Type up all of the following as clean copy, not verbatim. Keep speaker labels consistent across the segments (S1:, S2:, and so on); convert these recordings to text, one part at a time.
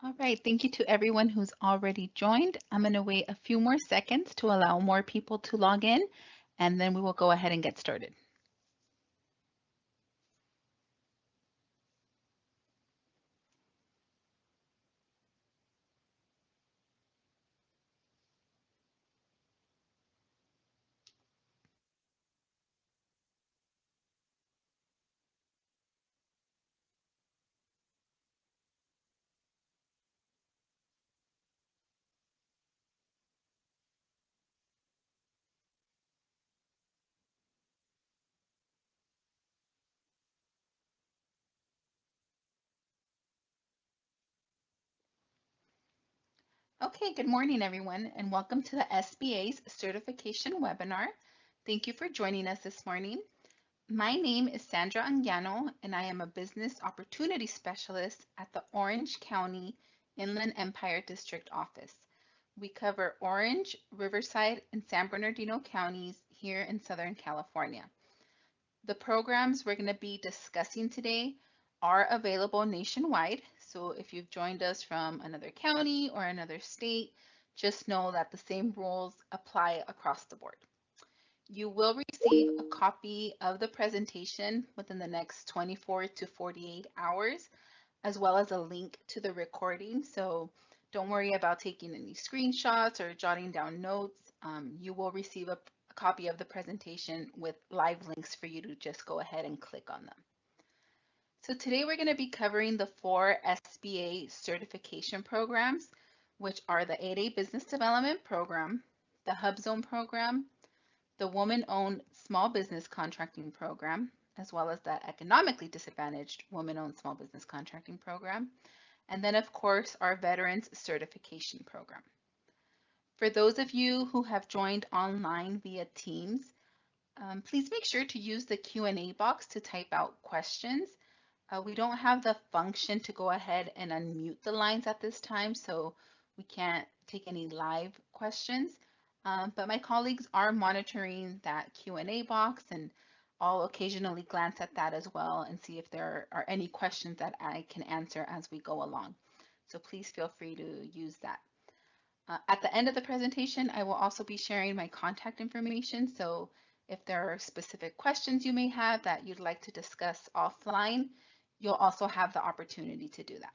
S1: All right, thank you to everyone who's already joined. I'm going to wait a few more seconds to allow more people to log in, and then we will go ahead and get started. Okay, good morning, everyone, and welcome to the SBA's certification webinar. Thank you for joining us this morning. My name is Sandra Anguiano, and I am a business opportunity specialist at the Orange County Inland Empire District Office. We cover Orange, Riverside, and San Bernardino counties here in Southern California. The programs we're going to be discussing today are available nationwide. So if you've joined us from another county or another state, just know that the same rules apply across the board. You will receive a copy of the presentation within the next 24 to 48 hours, as well as a link to the recording. So don't worry about taking any screenshots or jotting down notes. You will receive a copy of the presentation with live links for you to just go ahead and click on them. So today we're going to be covering the 4 SBA certification programs, which are the 8A Business Development Program, the HUBZone Program, the Woman-Owned Small Business Contracting Program, as well as the Economically Disadvantaged Woman-Owned Small Business Contracting Program, and then of course our Veterans Certification Program. For those of you who have joined online via Teams, please make sure to use the Q&A box to type out questions. We don't have the function to go ahead and unmute the lines at this time, so we can't take any live questions. But my colleagues are monitoring that Q&A box, and I'll occasionally glance at that as well and see if there are any questions that I can answer as we go along. So please feel free to use that. At the end of the presentation, I will also be sharing my contact information. So if there are specific questions you may have that you'd like to discuss offline, you'll also have the opportunity to do that.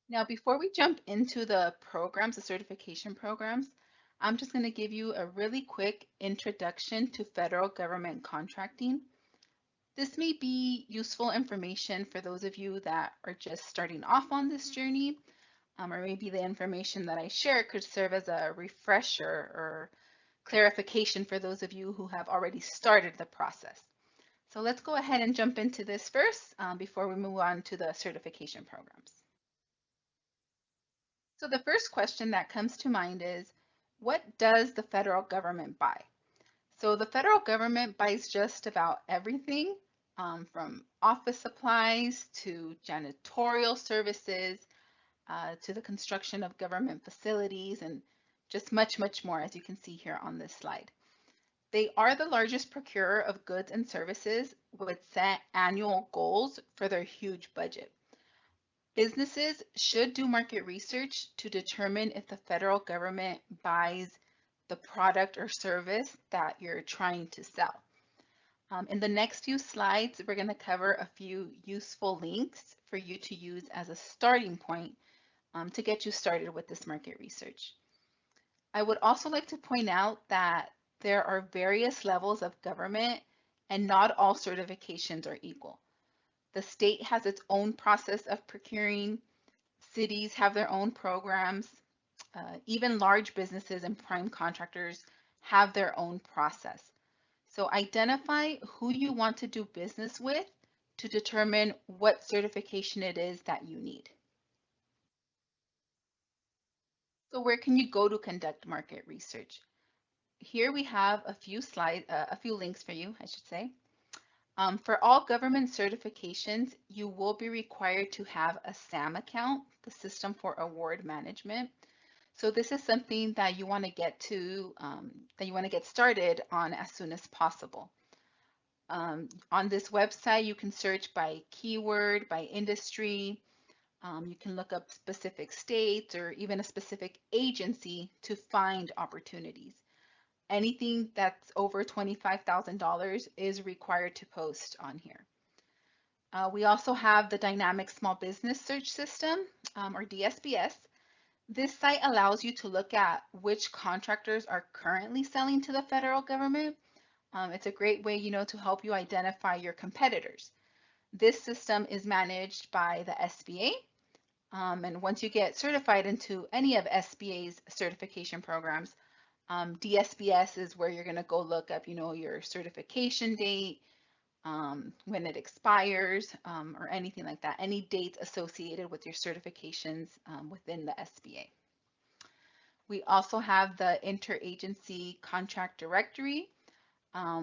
S1: Now, before we jump into the programs, the certification programs, I'm just going to give you a really quick introduction to federal government contracting. This may be useful information for those of you that are just starting off on this journey, or maybe the information that I share could serve as a refresher or clarification for those of you who have already started the process. So let's go ahead and jump into this first before we move on to the certification programs. So the first question that comes to mind is, what does the federal government buy? So the federal government buys just about everything from office supplies to janitorial services to the construction of government facilities and just much, much more, as you can see here on this slide. They are the largest procurer of goods and services with set annual goals for their huge budget. Businesses should do market research to determine if the federal government buys the product or service that you're trying to sell. In the next few slides, we're going to cover a few useful links for you to use as a starting point to get you started with this market research. I would also like to point out that there are various levels of government and not all certifications are equal. The state has its own process of procuring, cities have their own programs, even large businesses and prime contractors have their own process. So identify who you want to do business with to determine what certification it is that you need. So where can you go to conduct market research? Here we have a few links for you, I should say. For all government certifications, you will be required to have a SAM account, the System for Award Management. So this is something that you want to get started on as soon as possible. On this website, you can search by keyword, by industry, You can look up specific states or even a specific agency to find opportunities. Anything that's over $25,000 is required to post on here. We also have the Dynamic Small Business Search System, or DSBS. This site allows you to look at which contractors are currently selling to the federal government. It's a great way, to help you identify your competitors. This system is managed by the SBA. And once you get certified into any of SBA's certification programs, DSBS is where you're going to go look up, your certification date, when it expires, or anything like that, any dates associated with your certifications within the SBA. We also have the Interagency Contract Directory,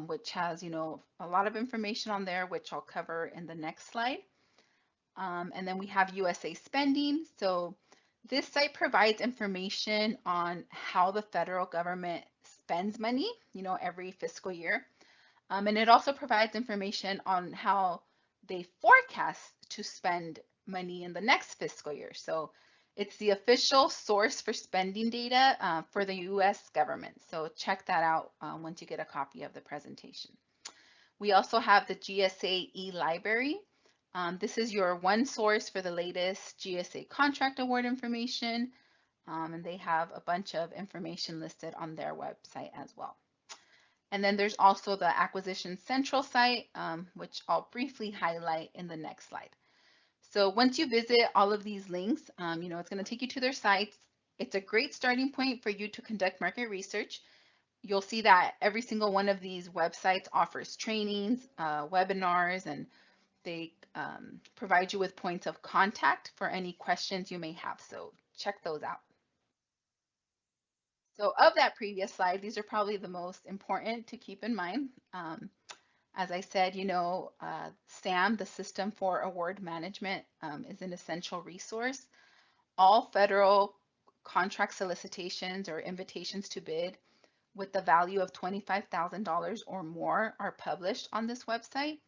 S1: which has, a lot of information on there, which I'll cover in the next slide. And then we have USA Spending. So this site provides information on how the federal government spends money, every fiscal year. And it also provides information on how they forecast to spend money in the next fiscal year. So it's the official source for spending data for the US government. So check that out once you get a copy of the presentation. We also have the GSA e-library. This is your one source for the latest GSA contract award information. And they have a bunch of information listed on their website as well. And then there's also the Acquisition Central site, which I'll briefly highlight in the next slide. So once you visit all of these links, it's going to take you to their sites. It's a great starting point for you to conduct market research. You'll see that every single one of these websites offers trainings, webinars, and they provide you with points of contact for any questions you may have. So check those out. So of that previous slide, these are probably the most important to keep in mind. As I said, SAM, the System for Award Management, is an essential resource. All federal contract solicitations or invitations to bid with the value of $25,000 or more are published on this website.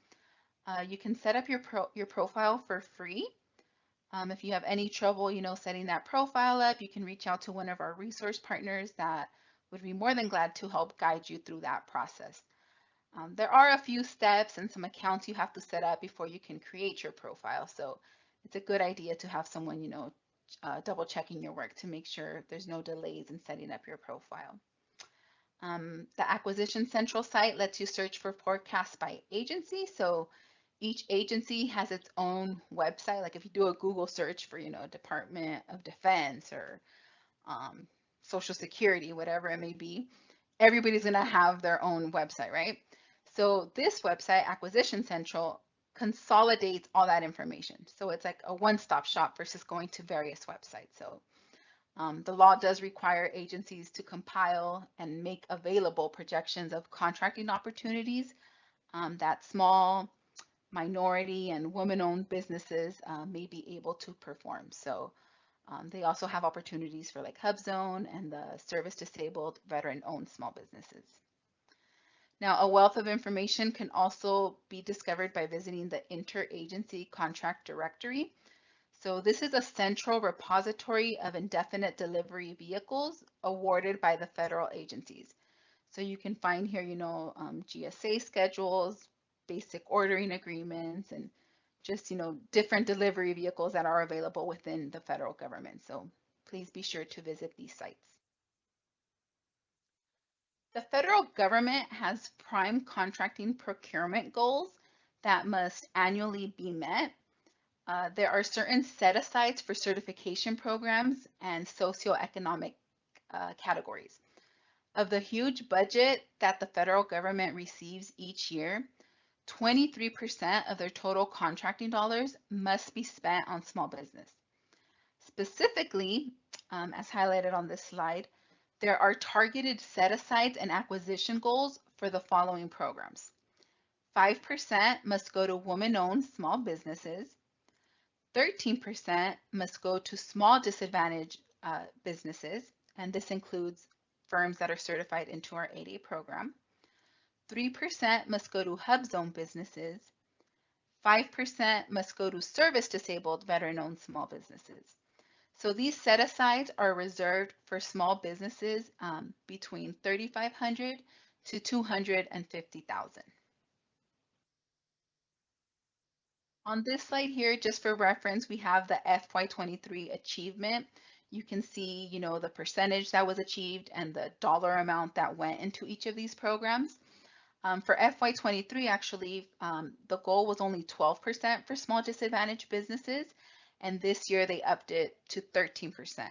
S1: You can set up your profile for free. If you have any trouble, setting that profile up, you can reach out to one of our resource partners that would be more than glad to help guide you through that process. There are a few steps and some accounts you have to set up before you can create your profile. So it's a good idea to have someone, double checking your work to make sure there's no delays in setting up your profile. The Acquisition Central site lets you search for forecasts by agency. So each agency has its own website. Like if you do a Google search for, Department of Defense or Social Security, whatever it may be, everybody's going to have their own website, right? So this website, Acquisition Central, consolidates all that information. So it's like a one-stop shop versus going to various websites. So the law does require agencies to compile and make available projections of contracting opportunities that small, minority, and women-owned businesses may be able to perform. So they also have opportunities for like HUBZone and the service-disabled veteran-owned small businesses. Now, a wealth of information can also be discovered by visiting the Interagency Contract Directory. So this is a central repository of indefinite delivery vehicles awarded by the federal agencies. So you can find here, GSA schedules, basic ordering agreements, and just, different delivery vehicles that are available within the federal government. So please be sure to visit these sites. The federal government has prime contracting procurement goals that must annually be met. There are certain set-asides for certification programs and socioeconomic categories. Of the huge budget that the federal government receives each year, 23% of their total contracting dollars must be spent on small business. Specifically, as highlighted on this slide, there are targeted set-asides and acquisition goals for the following programs. 5% must go to women-owned small businesses. 13% must go to small disadvantaged businesses, and this includes firms that are certified into our 8A program. 3% must go to HUBZone businesses. 5% must go to service-disabled veteran-owned small businesses. So these set-asides are reserved for small businesses between 3,500 to 250,000. On this slide here, just for reference, we have the FY23 achievement. You can see, the percentage that was achieved and the dollar amount that went into each of these programs. For FY23, actually, the goal was only 12% for small disadvantaged businesses, and this year they upped it to 13%.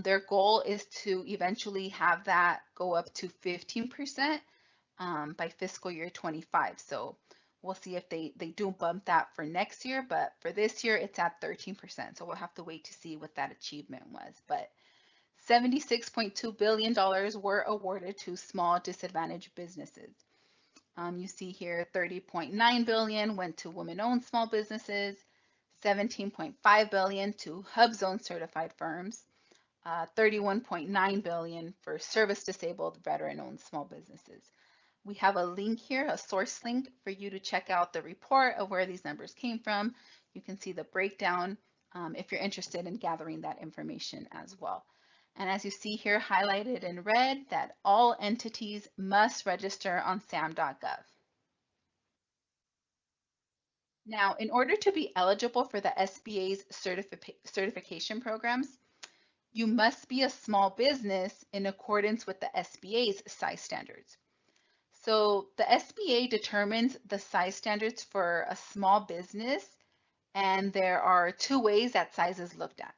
S1: Their goal is to eventually have that go up to 15% by fiscal year 25. So we'll see if they do bump that for next year, but for this year it's at 13%. So we'll have to wait to see what that achievement was. But $76.2 billion were awarded to small disadvantaged businesses. You see here 30.9 billion went to women-owned small businesses, 17.5 billion to HUBZone certified firms, 31.9 billion for service-disabled veteran-owned small businesses. We have a link here, a source link for you to check out the report of where these numbers came from. You can see the breakdown if you're interested in gathering that information as well. And as you see here highlighted in red, that all entities must register on sam.gov. Now, in order to be eligible for the SBA's certification programs, you must be a small business in accordance with the SBA's size standards. So the SBA determines the size standards for a small business, and there are two ways that size is looked at.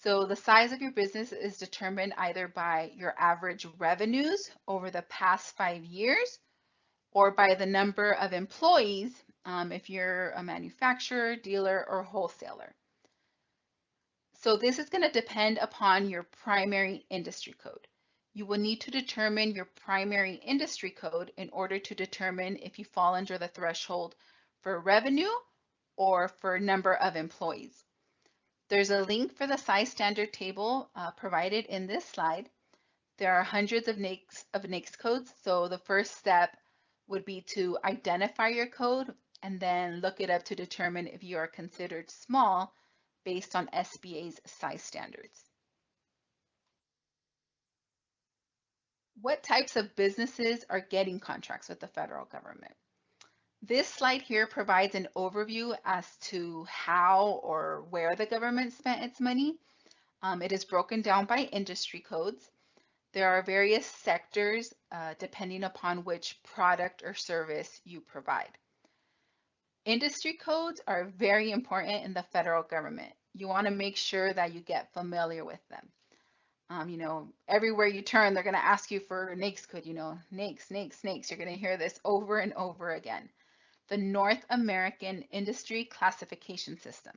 S1: So the size of your business is determined either by your average revenues over the past 5 years or by the number of employees if you're a manufacturer, dealer, or wholesaler. So this is going to depend upon your primary industry code. You will need to determine your primary industry code in order to determine if you fall under the threshold for revenue or for number of employees. There's a link for the size standard table provided in this slide. There are hundreds of NAICS codes, so the first step would be to identify your code and then look it up to determine if you are considered small based on SBA's size standards. What types of businesses are getting contracts with the federal government? This slide here provides an overview as to how or where the government spent its money. It is broken down by industry codes. There are various sectors depending upon which product or service you provide. Industry codes are very important in the federal government. You want to make sure that you get familiar with them. Everywhere you turn, they're going to ask you for NAICS code, NAICS, NAICS, NAICS. You're going to hear this over and over again. The North American Industry Classification System.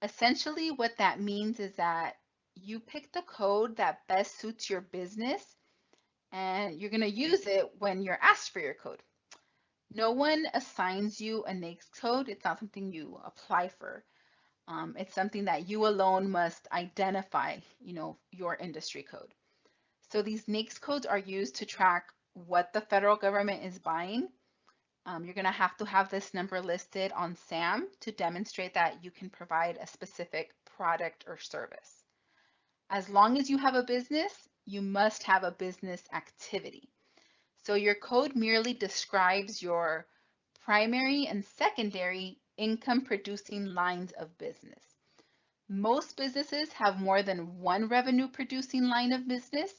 S1: Essentially, what that means is that you pick the code that best suits your business, and you're going to use it when you're asked for your code. No one assigns you a NAICS code. It's not something you apply for. It's something that you alone must identify, your industry code. So these NAICS codes are used to track what the federal government is buying. You're going to have this number listed on SAM to demonstrate that you can provide a specific product or service. As long as you have a business, you must have a business activity. So your code merely describes your primary and secondary income producing lines of business. Most businesses have more than one revenue producing line of business,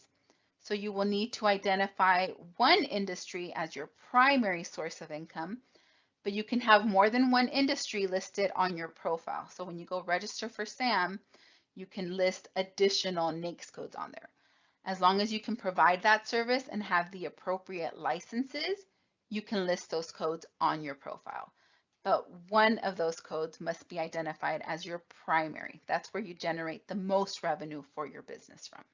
S1: so you will need to identify one industry as your primary source of income, but you can have more than one industry listed on your profile. So when you go register for SAM, you can list additional NAICS codes on there. As long as you can provide that service and have the appropriate licenses, you can list those codes on your profile. But one of those codes must be identified as your primary. That's where you generate the most revenue for your business from.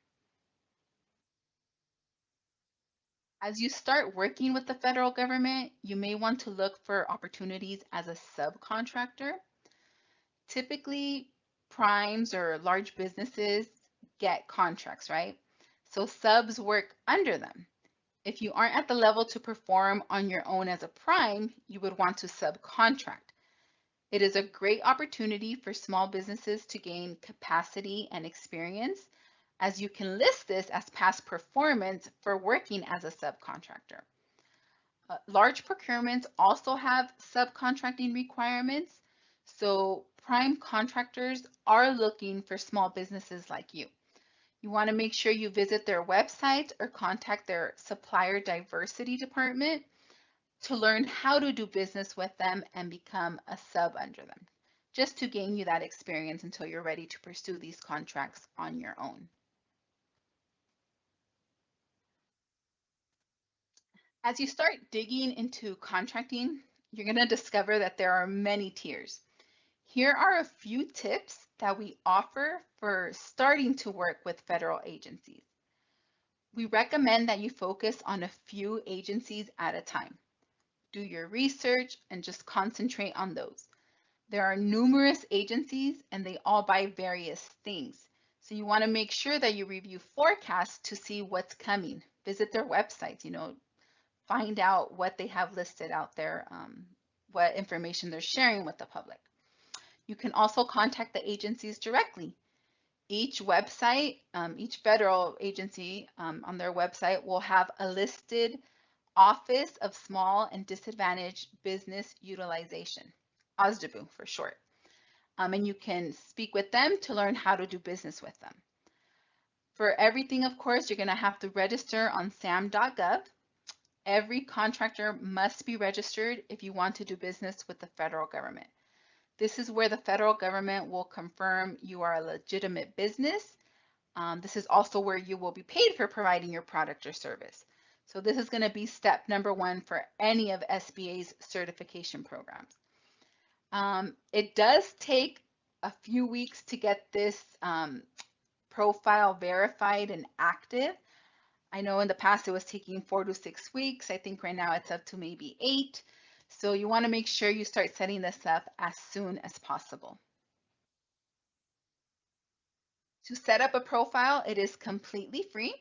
S1: As you start working with the federal government, you may want to look for opportunities as a subcontractor. Typically, primes or large businesses get contracts, right? So subs work under them. If you aren't at the level to perform on your own as a prime, you would want to subcontract. It is a great opportunity for small businesses to gain capacity and experience, as you can list this as past performance for working as a subcontractor. Large procurements also have subcontracting requirements, so prime contractors are looking for small businesses like you. You want to make sure you visit their website or contact their supplier diversity department to learn how to do business with them and become a sub under them, just to gain you that experience until you're ready to pursue these contracts on your own. As you start digging into contracting, you're going to discover that there are many tiers. Here are a few tips that we offer for starting to work with federal agencies. We recommend that you focus on a few agencies at a time. Do your research and just concentrate on those. There are numerous agencies and they all buy various things. So you want to make sure that you review forecasts to see what's coming. Visit their websites, find out what they have listed out there, what information they're sharing with the public. You can also contact the agencies directly. Each website, each federal agency on their website will have a listed Office of Small and Disadvantaged Business Utilization, OSDBU for short. And you can speak with them to learn how to do business with them. For everything, of course, you're going to have to register on sam.gov. Every contractor must be registered if you want to do business with the federal government. This is where the federal government will confirm you are a legitimate business. This is also where you will be paid for providing your product or service. So this is going to be step number one for any of SBA's certification programs. It does take a few weeks to get this profile verified and active. I know in the past it was taking 4 to 6 weeks. I think right now it's up to maybe 8. So you want to make sure you start setting this up as soon as possible. To set up a profile, it is completely free.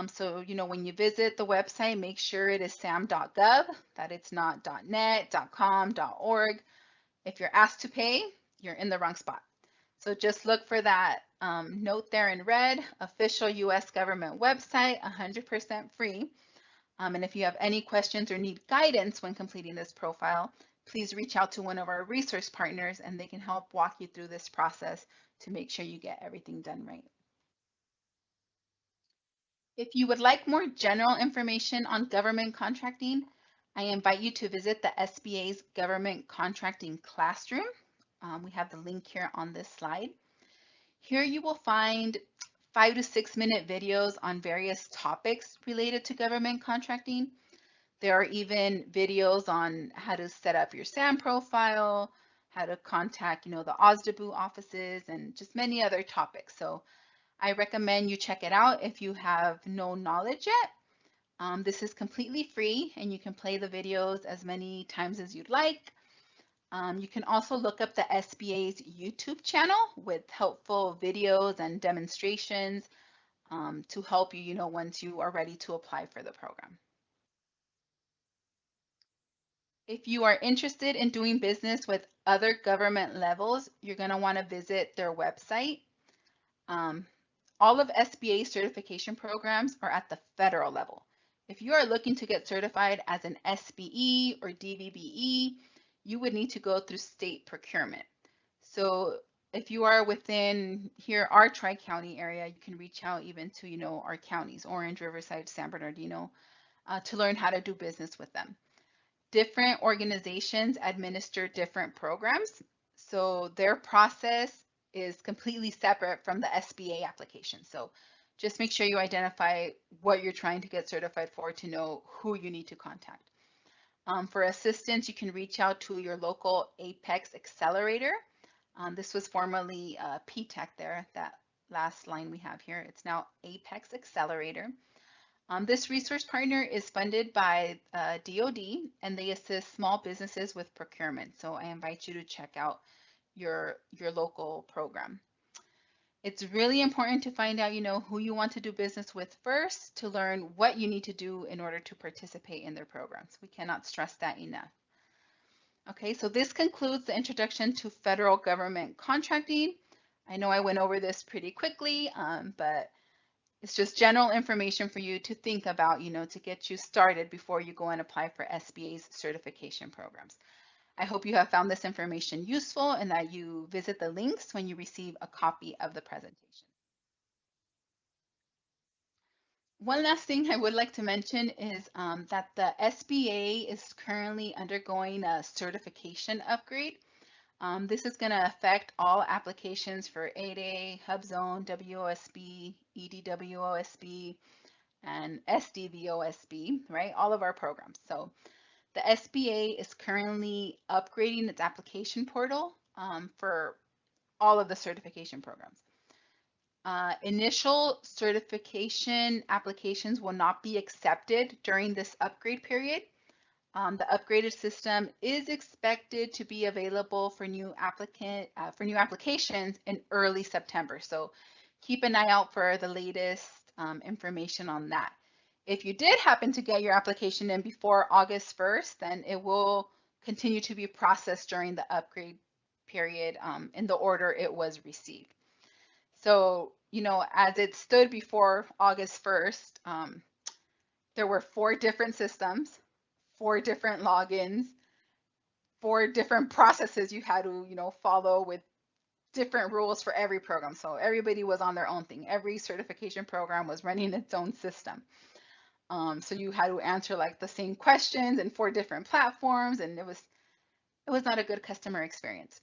S1: So, when you visit the website, make sure it is sam.gov, that it's not .net, .com, .org. If you're asked to pay, you're in the wrong spot. So just look for that note there in red, official US government website, 100% free. And if you have any questions or need guidance when completing this profile, please reach out to one of our resource partners and they can help walk you through this process to make sure you get everything done right. If you would like more general information on government contracting, I invite you to visit the SBA's Government Contracting Classroom. We have the link here on this slide. Here you will find 5 to 6 minute videos on various topics related to government contracting. There are even videos on how to set up your SAM profile, how to contact, the OSDBU offices, and just many other topics. So I recommend you check it out if you have no knowledge yet. This is completely free and you can play the videos as many times as you'd like. You can also look up the SBA's YouTube channel with helpful videos and demonstrations to help you, once you are ready to apply for the program. If you are interested in doing business with other government levels, you're going to want to visit their website. All of SBA certification programs are at the federal level. If you are looking to get certified as an SBE or DVBE, you would need to go through state procurement. So if you are within here, our Tri-County area, you can reach out even to, our counties, Orange, Riverside, San Bernardino, to learn how to do business with them. Different organizations administer different programs, so their process is completely separate from the SBA application. So just make sure you identify what you're trying to get certified for to know who you need to contact. For assistance, you can reach out to your local Apex Accelerator. This was formerly PTAC there, that last line we have here. It's now Apex Accelerator. This resource partner is funded by DoD and they assist small businesses with procurement. So I invite you to check out your local program. It's really important to find out, who you want to do business with first to learn what you need to do in order to participate in their programs. We cannot stress that enough. Okay, so this concludes the introduction to federal government contracting. I know I went over this pretty quickly, but it's just general information for you to think about, to get you started before you go and apply for SBA's certification programs. I hope you have found this information useful and that you visit the links when you receive a copy of the presentation. One last thing I would like to mention is that the SBA is currently undergoing a certification upgrade. This is going to affect all applications for 8A, HUBZone, WOSB, EDWOSB, and SDVOSB, right? All of our programs. So the SBA is currently upgrading its application portal for all of the certification programs. Initial certification applications will not be accepted during this upgrade period. The upgraded system is expected to be available for new applications in early September. So keep an eye out for the latest information on that. If you did happen to get your application in before August 1st, then it will continue to be processed during the upgrade period in the order it was received. So, as it stood before August 1st, there were 4 different systems, 4 different logins, 4 different processes you had to, follow with different rules for every program. So everybody was on their own thing. Every certification program was running its own system. So you had to answer like the same questions in 4 different platforms, and it was not a good customer experience.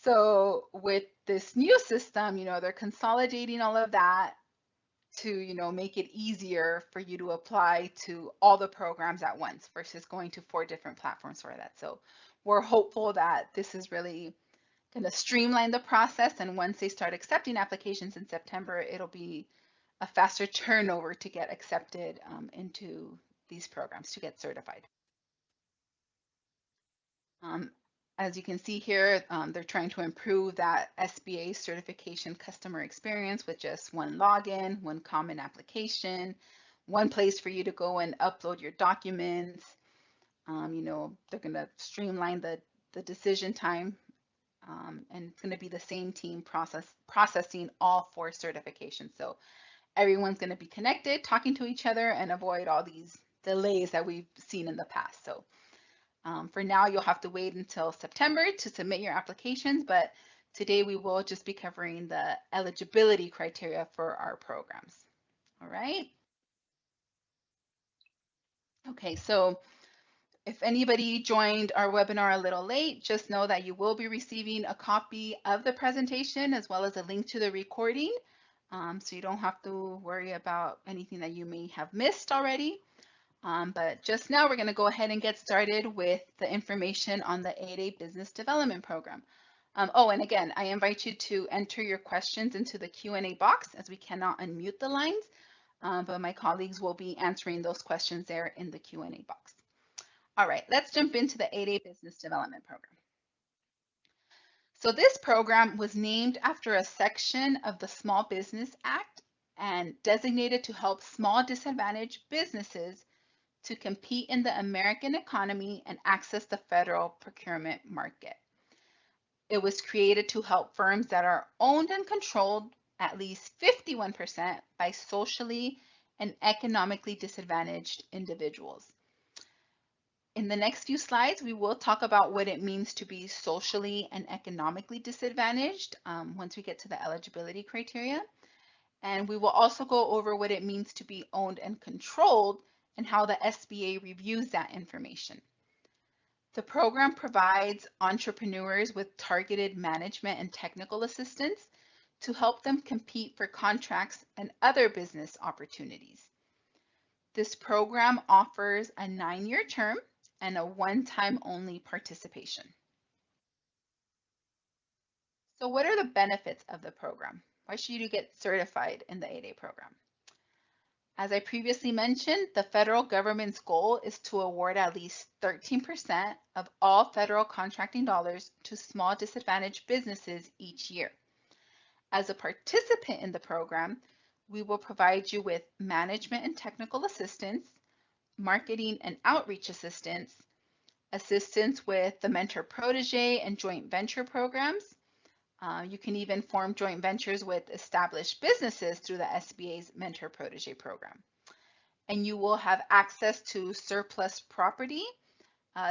S1: So with this new system, they're consolidating all of that to, make it easier for you to apply to all the programs at once versus going to 4 different platforms for that. So we're hopeful that this is really going to streamline the process. And once they start accepting applications in September, it'll be a faster turnover to get accepted into these programs to get certified. As you can see here, they're trying to improve that SBA certification customer experience with just one login, one common application, one place for you to go and upload your documents. They're going to streamline the decision time, and it's going to be the same team processing all 4 certifications. So everyone's going to be connected, talking to each other, and avoid all these delays that we've seen in the past. So for now, you'll have to wait until September to submit your applications, but today we will just be covering the eligibility criteria for our programs. All right. Okay, so if anybody joined our webinar a little late, just know that you will be receiving a copy of the presentation as well as a link to the recording. So you don't have to worry about anything that you may have missed already. But just now we're going to go ahead and get started with the information on the 8A Business Development Program. And again, I invite you to enter your questions into the Q&A box as we cannot unmute the lines, but my colleagues will be answering those questions there in the Q&A box. All right, let's jump into the 8A Business Development Program. So this program was named after a section of the Small Business Act and designated to help small disadvantaged businesses to compete in the American economy and access the federal procurement market. It was created to help firms that are owned and controlled at least 51% by socially and economically disadvantaged individuals. In the next few slides, we will talk about what it means to be socially and economically disadvantaged once we get to the eligibility criteria. And we will also go over what it means to be owned and controlled and how the SBA reviews that information. The program provides entrepreneurs with targeted management and technical assistance to help them compete for contracts and other business opportunities. This program offers a 9-year term and a one-time only participation. So what are the benefits of the program? Why should you get certified in the 8A program? As I previously mentioned, the federal government's goal is to award at least 13% of all federal contracting dollars to small disadvantaged businesses each year. As a participant in the program, we will provide you with management and technical assistance, marketing and outreach assistance, assistance with the mentor-protege and joint venture programs. You can even form joint ventures with established businesses through the SBA's mentor-protege program. And you will have access to surplus property.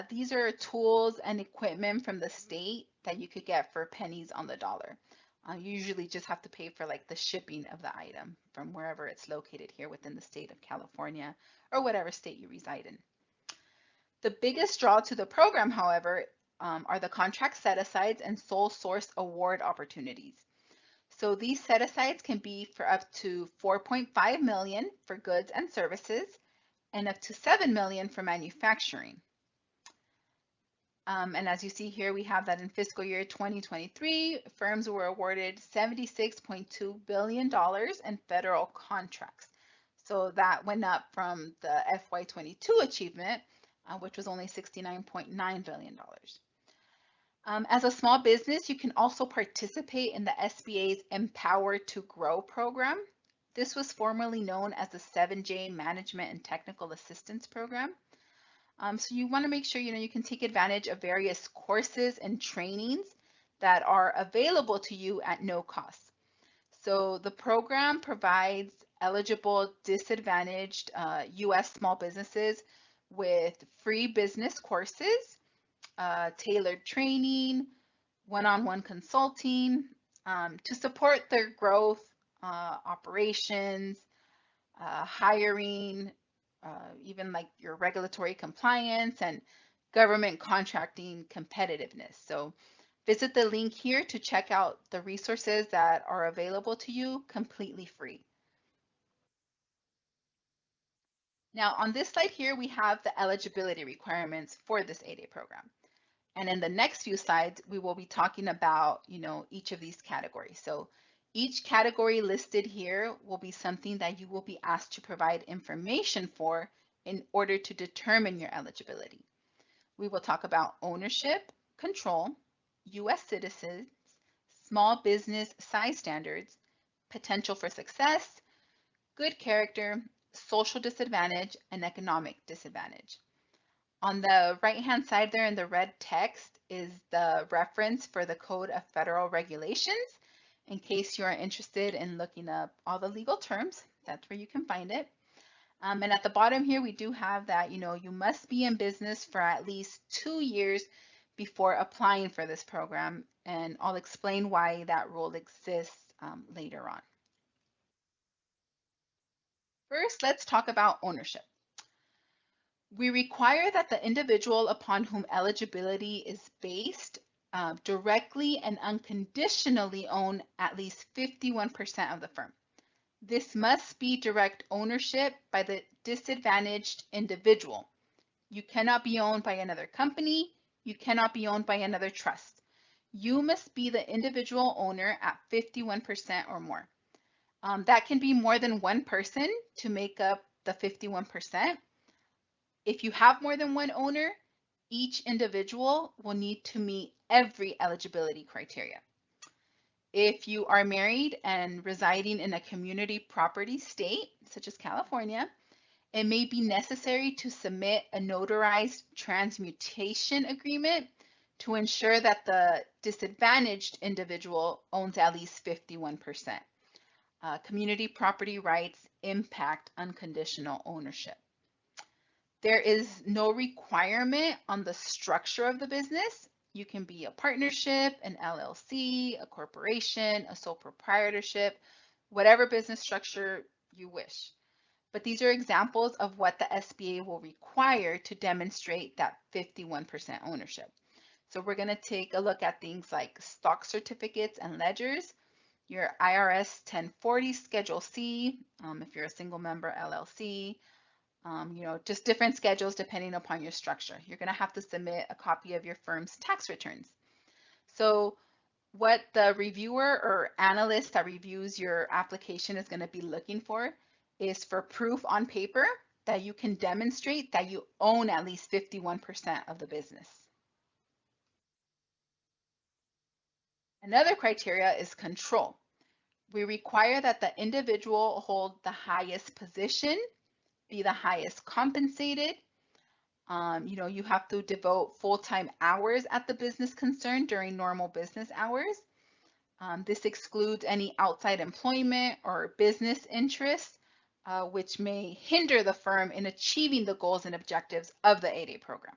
S1: These are tools and equipment from the state that you could get for pennies on the dollar. You usually just have to pay for like the shipping of the item from wherever it's located here within the state of California or whatever state you reside in. The biggest draw to the program, however, are the contract set-asides and sole source award opportunities. So these set-asides can be for up to $4.5 million for goods and services and up to $7 million for manufacturing. And as you see here, we have that in fiscal year 2023, firms were awarded $76.2 billion in federal contracts. So that went up from the FY22 achievement, which was only $69.9 billion. As a small business, you can also participate in the SBA's Empower to Grow program. This was formerly known as the 7J Management and Technical Assistance Program. So you want to make sure you can take advantage of various courses and trainings that are available to you at no cost. So the program provides eligible disadvantaged U.S. small businesses with free business courses, tailored training, one-on-one consulting to support their growth, operations, hiring, even like your regulatory compliance and government contracting competitiveness. So visit the link here to check out the resources that are available to you completely free. Now on this slide here, we have the eligibility requirements for this 8A program. And in the next few slides, we will be talking about, each of these categories. So each category listed here will be something that you will be asked to provide information for in order to determine your eligibility. We will talk about ownership, control, U.S. citizens, small business size standards, potential for success, good character, social disadvantage, and economic disadvantage. On the right-hand side there in the red text is the reference for the Code of Federal Regulations. In case you are interested in looking up all the legal terms, that's where you can find it. And at the bottom here, we do have that, you must be in business for at least 2 years before applying for this program. And I'll explain why that rule exists later on. First, let's talk about ownership. We require that the individual upon whom eligibility is based directly and unconditionally own at least 51% of the firm. This must be direct ownership by the disadvantaged individual. You cannot be owned by another company. You cannot be owned by another trust. You must be the individual owner at 51% or more. That can be more than one person to make up the 51%. If you have more than one owner, each individual will need to meet every eligibility criteria. If you are married and residing in a community property state, such as California, it may be necessary to submit a notarized transmutation agreement to ensure that the disadvantaged individual owns at least 51%. Community property rights impact unconditional ownership. There is no requirement on the structure of the business. You can be a partnership, an LLC, a corporation, a sole proprietorship, whatever business structure you wish. But these are examples of what the SBA will require to demonstrate that 51% ownership. So we're going to take a look at things like stock certificates and ledgers, your IRS 1040 Schedule C, if you're a single member LLC, just different schedules depending upon your structure. You're going to have to submit a copy of your firm's tax returns. So what the reviewer or analyst that reviews your application is going to be looking for is for proof on paper that you can demonstrate that you own at least 51% of the business. Another criteria is control. We require that the individual hold the highest position, be the highest compensated. You have to devote full-time hours at the business concern during normal business hours. This excludes any outside employment or business interests, which may hinder the firm in achieving the goals and objectives of the 8A program.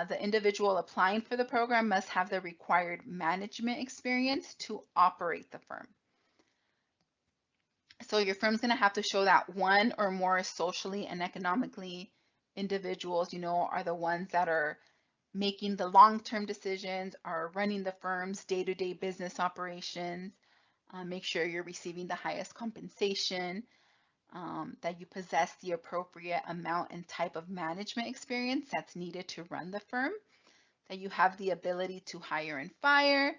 S1: The individual applying for the program must have the required management experience to operate the firm. So your firm's going to have to show that one or more socially and economically individuals, are the ones that are making the long-term decisions, are running the firm's day-to-day business operations. Make sure you're receiving the highest compensation, that you possess the appropriate amount and type of management experience that's needed to run the firm, that you have the ability to hire and fire,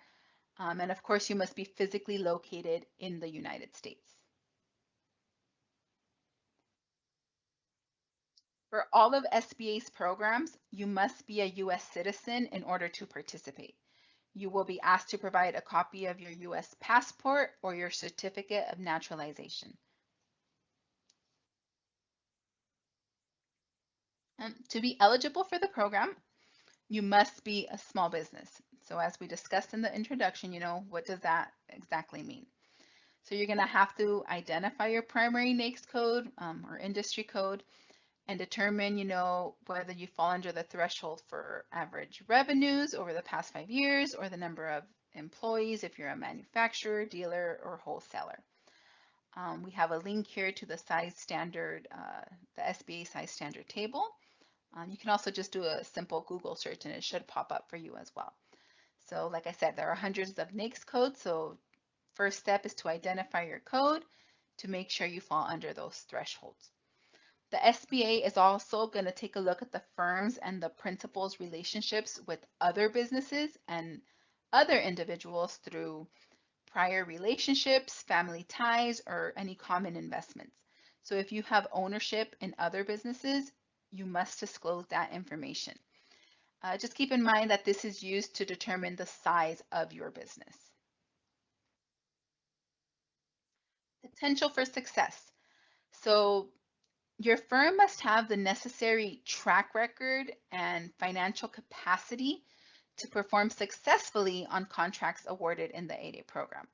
S1: and of course you must be physically located in the United States. For all of SBA's programs, you must be a U.S. citizen in order to participate. You will be asked to provide a copy of your U.S. passport or your certificate of naturalization. To be eligible for the program, you must be a small business. So as we discussed in the introduction, what does that exactly mean? So you're going to have to identify your primary NAICS code or industry code and determine, whether you fall under the threshold for average revenues over the past 5 years or the number of employees if you're a manufacturer, dealer, or wholesaler. We have a link here to the size standard, the SBA size standard table. You can also just do a simple Google search and it should pop up for you as well. So like I said, there are hundreds of NAICS codes. So first step is to identify your code to make sure you fall under those thresholds. The SBA is also going to take a look at the firms and the principal's relationships with other businesses and other individuals through prior relationships, family ties, or any common investments. So if you have ownership in other businesses, you must disclose that information. Just keep in mind that this is used to determine the size of your business. Potential for success. So your firm must have the necessary track record and financial capacity to perform successfully on contracts awarded in the 8A program.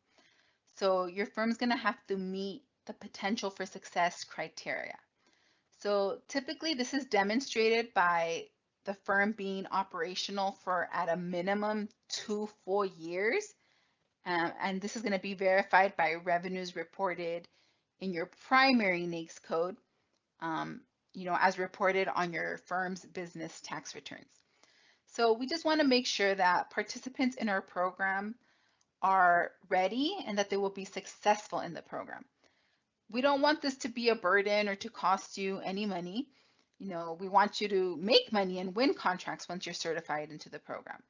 S1: So your firm's going to have to meet the potential for success criteria. So typically this is demonstrated by the firm being operational for at a minimum 2 full years. And this is going to be verified by revenues reported in your primary NAICS code, as reported on your firm's business tax returns. So we just want to make sure that participants in our program are ready and that they will be successful in the program. We don't want this to be a burden or to cost you any money. We want you to make money and win contracts once you're certified into the program.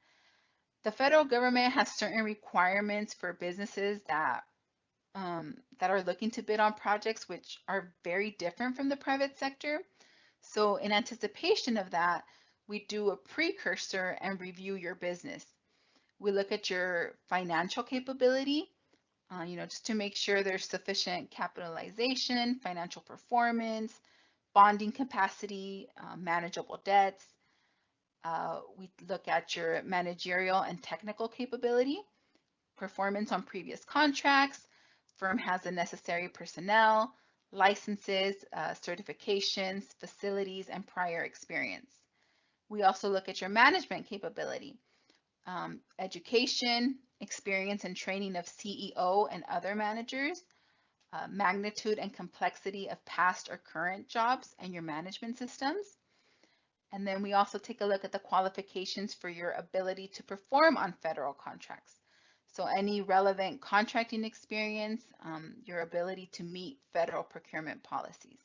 S1: The federal government has certain requirements for businesses that are looking to bid on projects which are very different from the private sector. So in anticipation of that, we do a precursor and review your business. We look at your financial capability, just to make sure there's sufficient capitalization, financial performance, bonding capacity, manageable debts. We look at your managerial and technical capability, performance on previous contracts, firm has the necessary personnel, licenses, certifications, facilities, and prior experience. We also look at your management capability, education, experience and training of CEO and other managers, magnitude and complexity of past or current jobs and your management systems. And then we also take a look at the qualifications for your ability to perform on federal contracts. So any relevant contracting experience, your ability to meet federal procurement policies.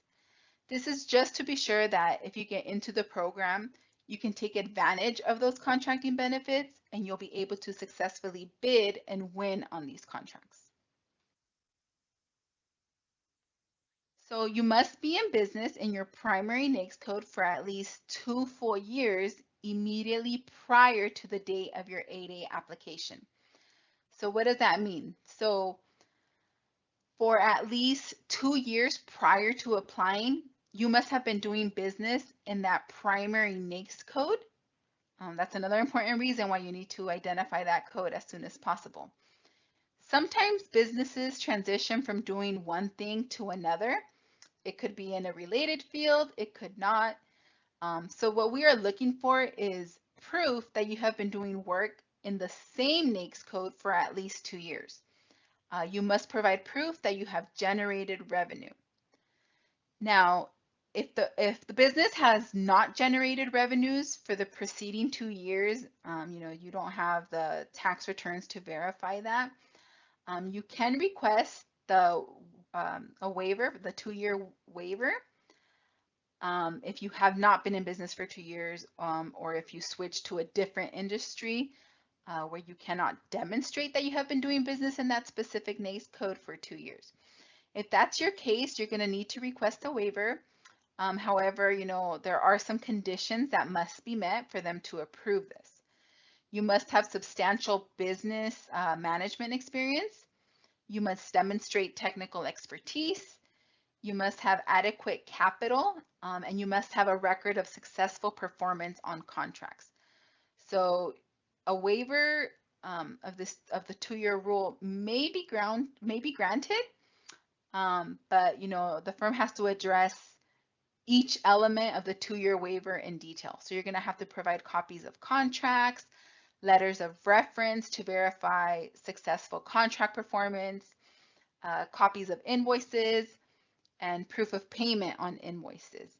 S1: This is just to be sure that if you get into the program, you can take advantage of those contracting benefits and you'll be able to successfully bid and win on these contracts. So you must be in business in your primary NAICS code for at least 2 full years immediately prior to the date of your 8A application. So what does that mean? So For at least 2 years prior to applying, you must have been doing business in that primary NAICS code. That's another important reason why you need to identify that code as soon as possible. Sometimes businesses transition from doing one thing to another. It could be in a related field, it could not. So what we are looking for is proof that you have been doing work in the same NAICS code for at least 2 years. You must provide proof that you have generated revenue. Now, if the business has not generated revenues for the preceding 2 years, you don't have the tax returns to verify that. You can request a waiver, the 2-year waiver, if you have not been in business for 2 years, or if you switch to a different industry where you cannot demonstrate that you have been doing business in that specific NAICS code for 2 years. If that's your case, you're going to need to request a waiver. However, there are some conditions that must be met for them to approve this. You must have substantial business management experience. You must demonstrate technical expertise. You must have adequate capital, and you must have a record of successful performance on contracts. So a waiver of the 2-year rule may be granted, but the firm has to address each element of the 2-year waiver in detail. So you're going to have to provide copies of contracts, letters of reference to verify successful contract performance, copies of invoices, and proof of payment on invoices.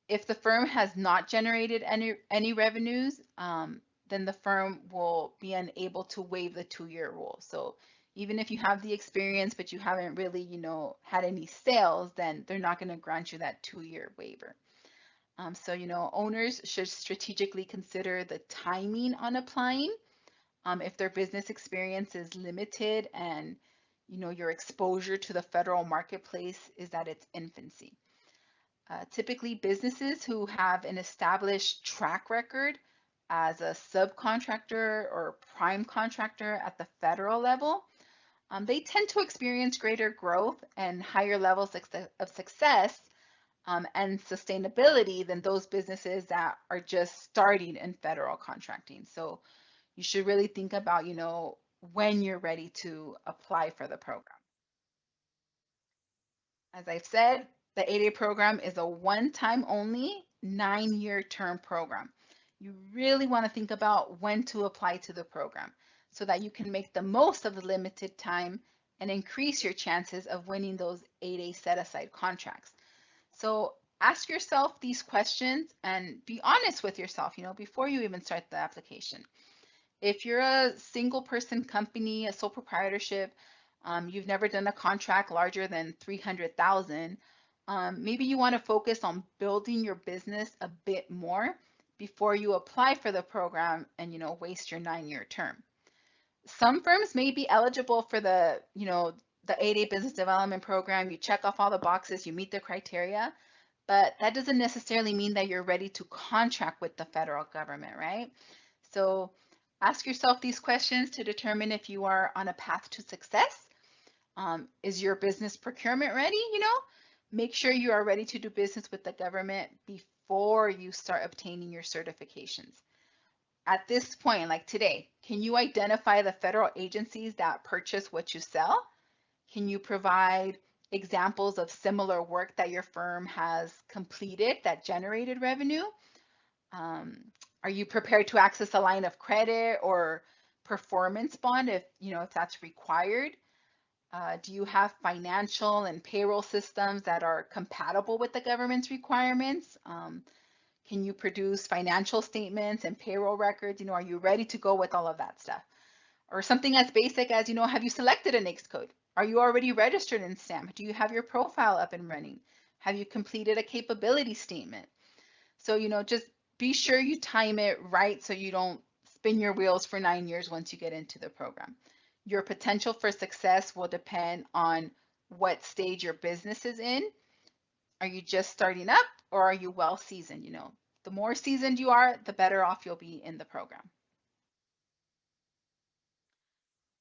S1: If the firm has not generated any revenues, then the firm will be unable to waive the 2-year rule. So even if you have the experience, but you haven't really, had any sales, then they're not going to grant you that 2-year waiver. So, owners should strategically consider the timing on applying. If their business experience is limited and, your exposure to the federal marketplace is at its infancy. Typically, businesses who have an established track record as a subcontractor or prime contractor at the federal level, they tend to experience greater growth and higher levels of success and sustainability than those businesses that are just starting in federal contracting. So you should really think about, when you're ready to apply for the program. As I've said, the 8A program is a one-time only 9-year term program. You really want to think about when to apply to the program so that you can make the most of the limited time and increase your chances of winning those 8A set-aside contracts. So ask yourself these questions and be honest with yourself, before you even start the application. If you're a single person company, a sole proprietorship, you've never done a contract larger than 300,000, maybe you want to focus on building your business a bit more before you apply for the program and waste your 9-year term. Some firms may be eligible for the 8A business development program. You check off all the boxes, you meet the criteria, but that doesn't necessarily mean that you're ready to contract with the federal government, right? So ask yourself these questions to determine if you are on a path to success. Is your business procurement ready? Make sure you are ready to do business with the government before you start obtaining your certifications. At this point, like today, can you identify the federal agencies that purchase what you sell? Can you provide examples of similar work that your firm has completed that generated revenue? Are you prepared to access a line of credit or performance bond if that's required? Do you have financial and payroll systems that are compatible with the government's requirements? Can you produce financial statements and payroll records? Are you ready to go with all of that stuff? Or something as basic as, have you selected a NAICS code? Are you already registered in STAMP? Do you have your profile up and running? Have you completed a capability statement? So, just be sure you time it right so you don't spin your wheels for 9 years once you get into the program. Your potential for success will depend on what stage your business is in. Are you just starting up or are you well seasoned? The more seasoned you are, the better off you'll be in the program.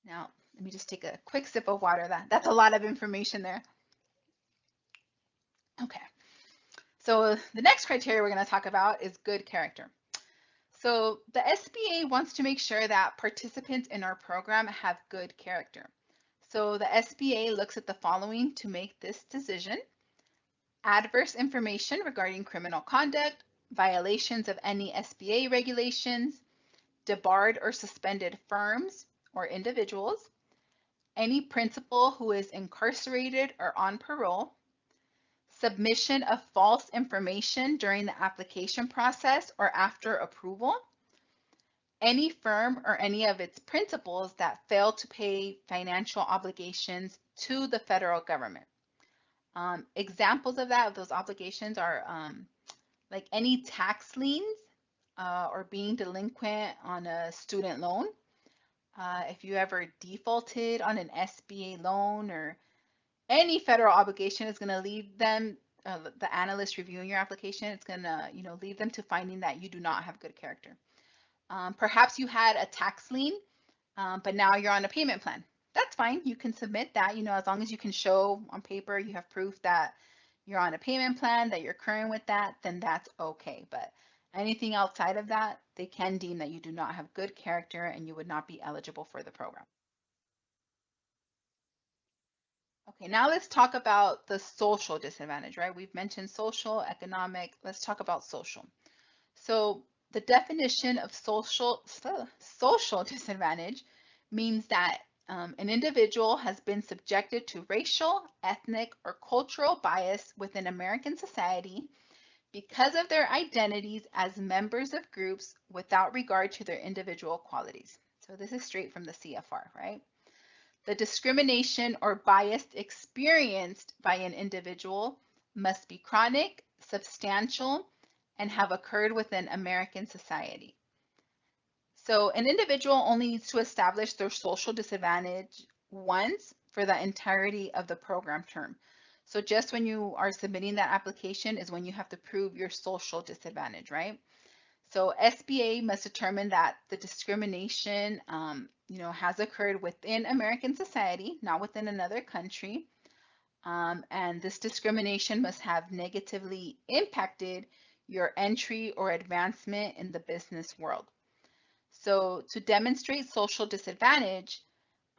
S1: Now, Let me just take a quick sip of water. That's a lot of information there. Okay, so the next criteria we're going to talk about is good character. So the SBA wants to make sure that participants in our program have good character. So the SBA looks at the following to make this decision: adverse information regarding criminal conduct, violations of any SBA regulations, debarred or suspended firms or individuals, any principal who is incarcerated or on parole, submission of false information during the application process or after approval, any firm or any of its principals that fail to pay financial obligations to the federal government. Examples of that, of those obligations, are like any tax liens or being delinquent on a student loan. If you ever defaulted on an SBA loan, or any federal obligation is going to lead them, the analyst reviewing your application, it's going to lead them to finding that you do not have good character. Perhaps you had a tax lien, but now you're on a payment plan. That's fine. You can submit that, as long as you can show on paper you have proof that you're on a payment plan, that you're current with that, then that's okay. But anything outside of that, they can deem that you do not have good character and you would not be eligible for the program. Okay, now let's talk about the social disadvantage, right? We've mentioned social, economic. Let's talk about social. So the definition of social disadvantage means that an individual has been subjected to racial, ethnic, or cultural bias within American society because of their identities as members of groups without regard to their individual qualities. So this is straight from the CFR, right? The discrimination or bias experienced by an individual must be chronic, substantial, and have occurred within American society. So an individual only needs to establish their social disadvantage once for the entirety of the program term. So just when you are submitting that application is when you have to prove your social disadvantage, right? So SBA must determine that the discrimination, has occurred within American society, not within another country. And this discrimination must have negatively impacted your entry or advancement in the business world. So to demonstrate social disadvantage,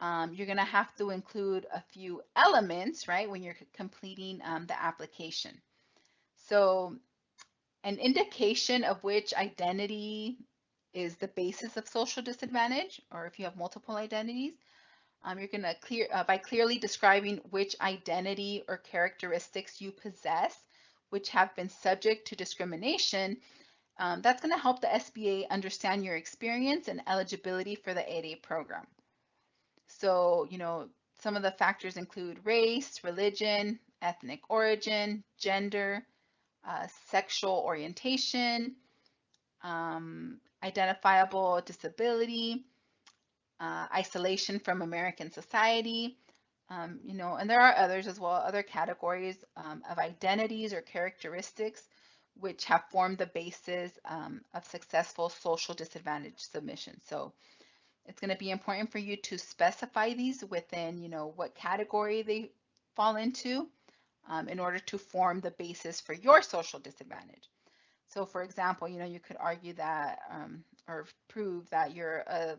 S1: you're going to have to include a few elements, right, when you're completing the application. So an indication of which identity is the basis of social disadvantage, or if you have multiple identities, you're going to by clearly describing which identity or characteristics you possess, which have been subject to discrimination. That's going to help the SBA understand your experience and eligibility for the 8A program. So, some of the factors include race, religion, ethnic origin, gender, sexual orientation, identifiable disability, isolation from American society, and there are others as well, other categories of identities or characteristics which have formed the basis of successful social disadvantage submission. So it's going to be important for you to specify these within, what category they fall into in order to form the basis for your social disadvantage. So for example, you could argue that or prove that you're a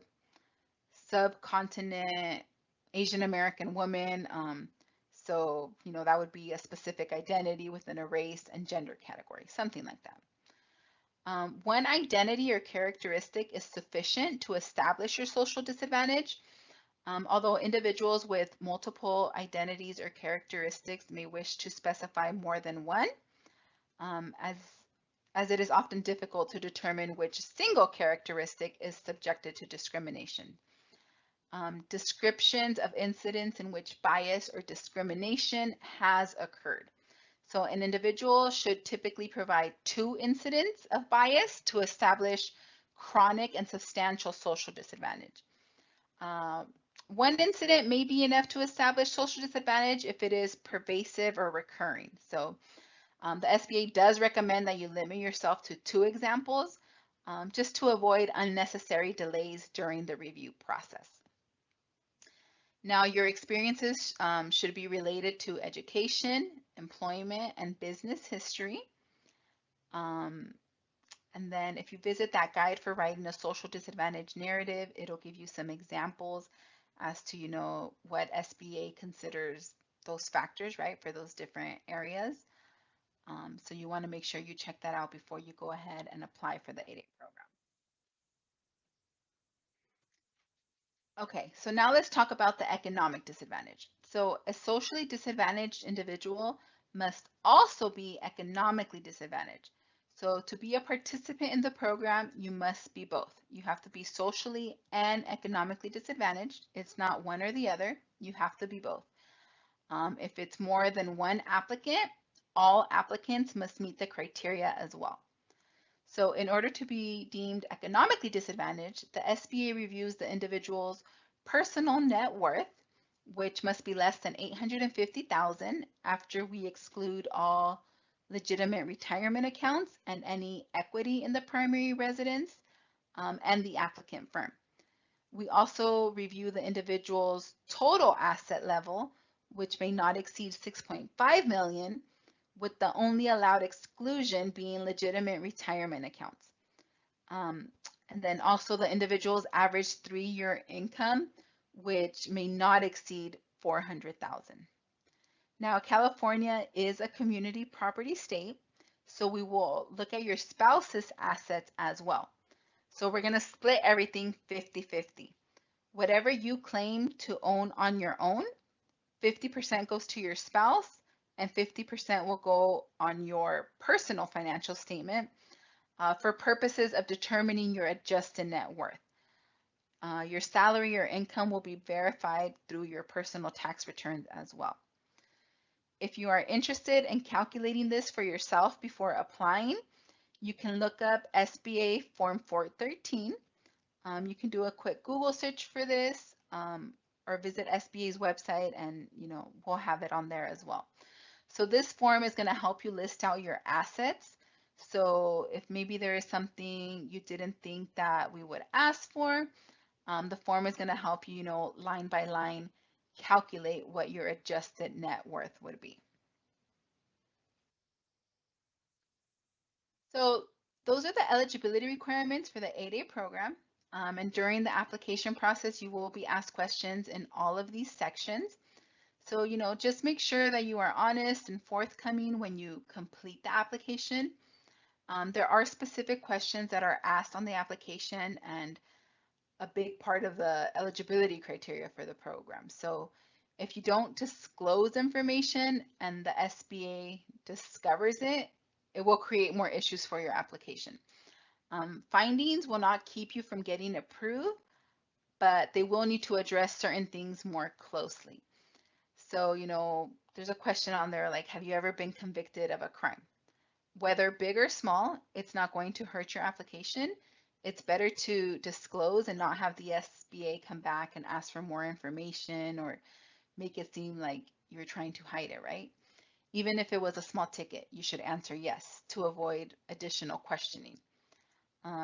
S1: subcontinent Asian American woman. So, that would be a specific identity within a race and gender category, something like that. One identity or characteristic is sufficient to establish your social disadvantage, although individuals with multiple identities or characteristics may wish to specify more than one, as it is often difficult to determine which single characteristic is subjected to discrimination. Descriptions of incidents in which bias or discrimination has occurred. So an individual should typically provide 2 incidents of bias to establish chronic and substantial social disadvantage. One incident may be enough to establish social disadvantage if it is pervasive or recurring. So the SBA does recommend that you limit yourself to 2 examples just to avoid unnecessary delays during the review process. Now, your experiences should be related to education, employment, and business history. Um, and then if you visit that guide for writing a social disadvantage narrative, it'll give you some examples as to, what SBA considers those factors, right, for those different areas. So you want to make sure you check that out before you go ahead and apply for the 8A program. Okay, so now let's talk about the economic disadvantage. So a socially disadvantaged individual must also be economically disadvantaged. So to be a participant in the program, you must be both. You have to be socially and economically disadvantaged. It's not one or the other. You have to be both. If it's more than one applicant, all applicants must meet the criteria as well. So in order to be deemed economically disadvantaged, the SBA reviews the individual's personal net worth, which must be less than $850,000 after we exclude all legitimate retirement accounts and any equity in the primary residence and the applicant firm. We also review the individual's total asset level, which may not exceed 6.5 million, with the only allowed exclusion being legitimate retirement accounts. And then also the individual's average 3-year income, which may not exceed 400,000. Now, California is a community property state, so we will look at your spouse's assets as well. So we're going to split everything 50-50. Whatever you claim to own on your own, 50% goes to your spouse and 50% will go on your personal financial statement for purposes of determining your adjusted net worth. Your salary or income will be verified through your personal tax returns as well. If you are interested in calculating this for yourself before applying, you can look up SBA Form 413. You can do a quick Google search for this or visit SBA's website and we'll have it on there as well. So this form is going to help you list out your assets. So if maybe there is something you didn't think that we would ask for, the form is going to help you, line by line, calculate what your adjusted net worth would be. So those are the eligibility requirements for the 8A program. And during the application process, you will be asked questions in all of these sections. So, just make sure that you are honest and forthcoming when you complete the application. There are specific questions that are asked on the application and a big part of the eligibility criteria for the program. So if you don't disclose information and the SBA discovers it, it will create more issues for your application. Findings will not keep you from getting approved, but they will need to address certain things more closely. So, there's a question on there like, have you ever been convicted of a crime? Whether big or small, it's not going to hurt your application. It's better to disclose and not have the SBA come back and ask for more information or make it seem like you're trying to hide it, right? Even if it was a small ticket, you should answer yes to avoid additional questioning.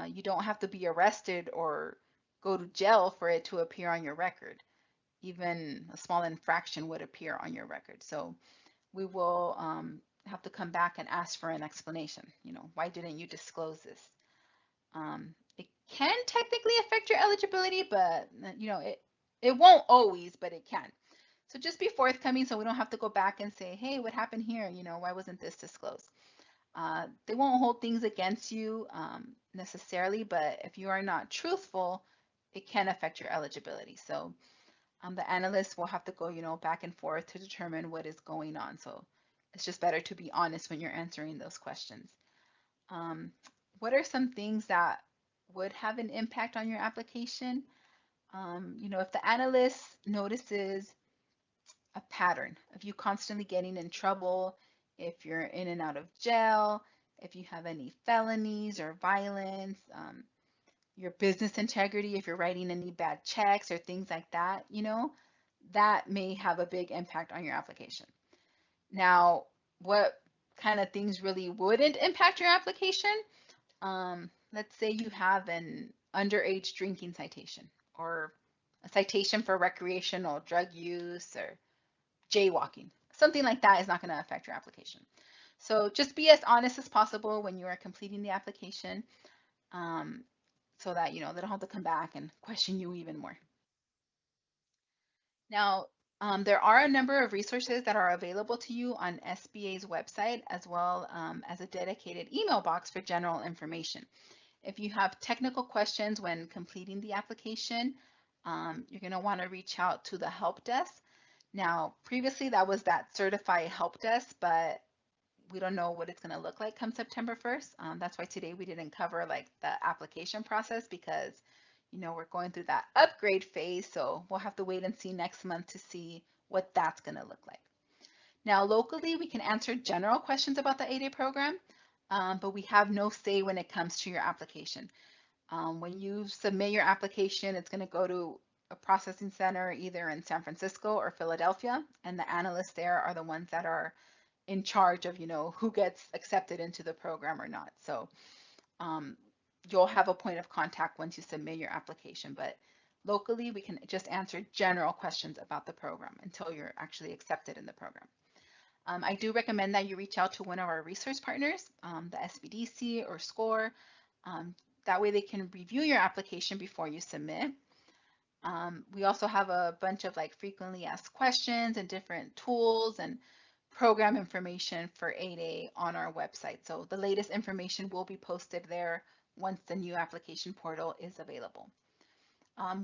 S1: You don't have to be arrested or go to jail for it to appear on your record. Even a small infraction would appear on your record. So we will have to come back and ask for an explanation. Why didn't you disclose this? It can technically affect your eligibility, but it won't always, but it can. So just be forthcoming so we don't have to go back and say, hey, what happened here? Why wasn't this disclosed? They won't hold things against you necessarily, but if you are not truthful, it can affect your eligibility. So the analyst will have to go, back and forth to determine what is going on. So it's just better to be honest when you're answering those questions. What are some things that would have an impact on your application? If the analyst notices a pattern of you constantly getting in trouble, if you're in and out of jail, if you have any felonies or violence, your business integrity, if you're writing any bad checks or things like that, that may have a big impact on your application. Now, what kind of things really wouldn't impact your application? Let's say you have an underage drinking citation or a citation for recreational drug use or jaywalking. Something like that is not going to affect your application. So just be as honest as possible when you are completing the application, so that they don't have to come back and question you even more. Now, there are a number of resources that are available to you on SBA's website, as well as a dedicated email box for general information. If you have technical questions when completing the application, you're going to want to reach out to the help desk. Now, previously that was that certified help desk, but we don't know what it's going to look like come September 1st. That's why today we didn't cover like the application process, because we're going through that upgrade phase. So we'll have to wait and see next month to see what that's going to look like. Now, locally, we can answer general questions about the 8A program, but we have no say when it comes to your application. When you submit your application, it's going to go to a processing center either in San Francisco or Philadelphia, and the analysts there are the ones that are in charge of who gets accepted into the program or not. So you'll have a point of contact once you submit your application, but locally we can just answer general questions about the program until you're actually accepted in the program. I do recommend that you reach out to one of our resource partners, the SBDC or SCORE. That way they can review your application before you submit. We also have a bunch of like frequently asked questions and different tools and program information for 8A on our website. So the latest information will be posted there once the new application portal is available.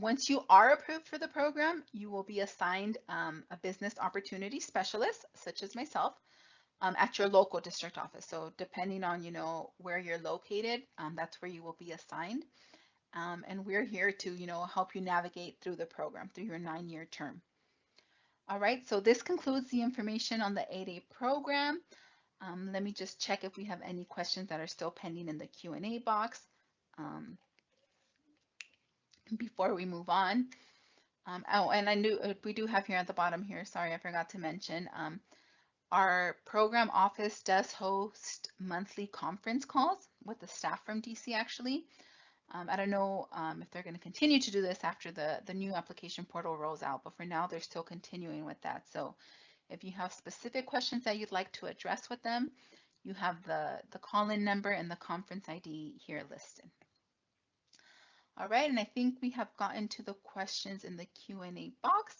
S1: Once you are approved for the program, you will be assigned a business opportunity specialist, such as myself, at your local district office. So depending on where you're located, that's where you will be assigned. And we're here to help you navigate through the program through your 9-year term. All right, so this concludes the information on the 8A program. Let me just check if we have any questions that are still pending in the Q&A box before we move on. Oh, and I knew we do have here at the bottom here, sorry, I forgot to mention, our program office does host monthly conference calls with the staff from DC actually. I don't know if they're going to continue to do this after the new application portal rolls out, but for now they're still continuing with that. So if you have specific questions that you'd like to address with them, you have the call-in number and the conference ID here listed. All right, and I think we have gotten to the questions in the Q&A box,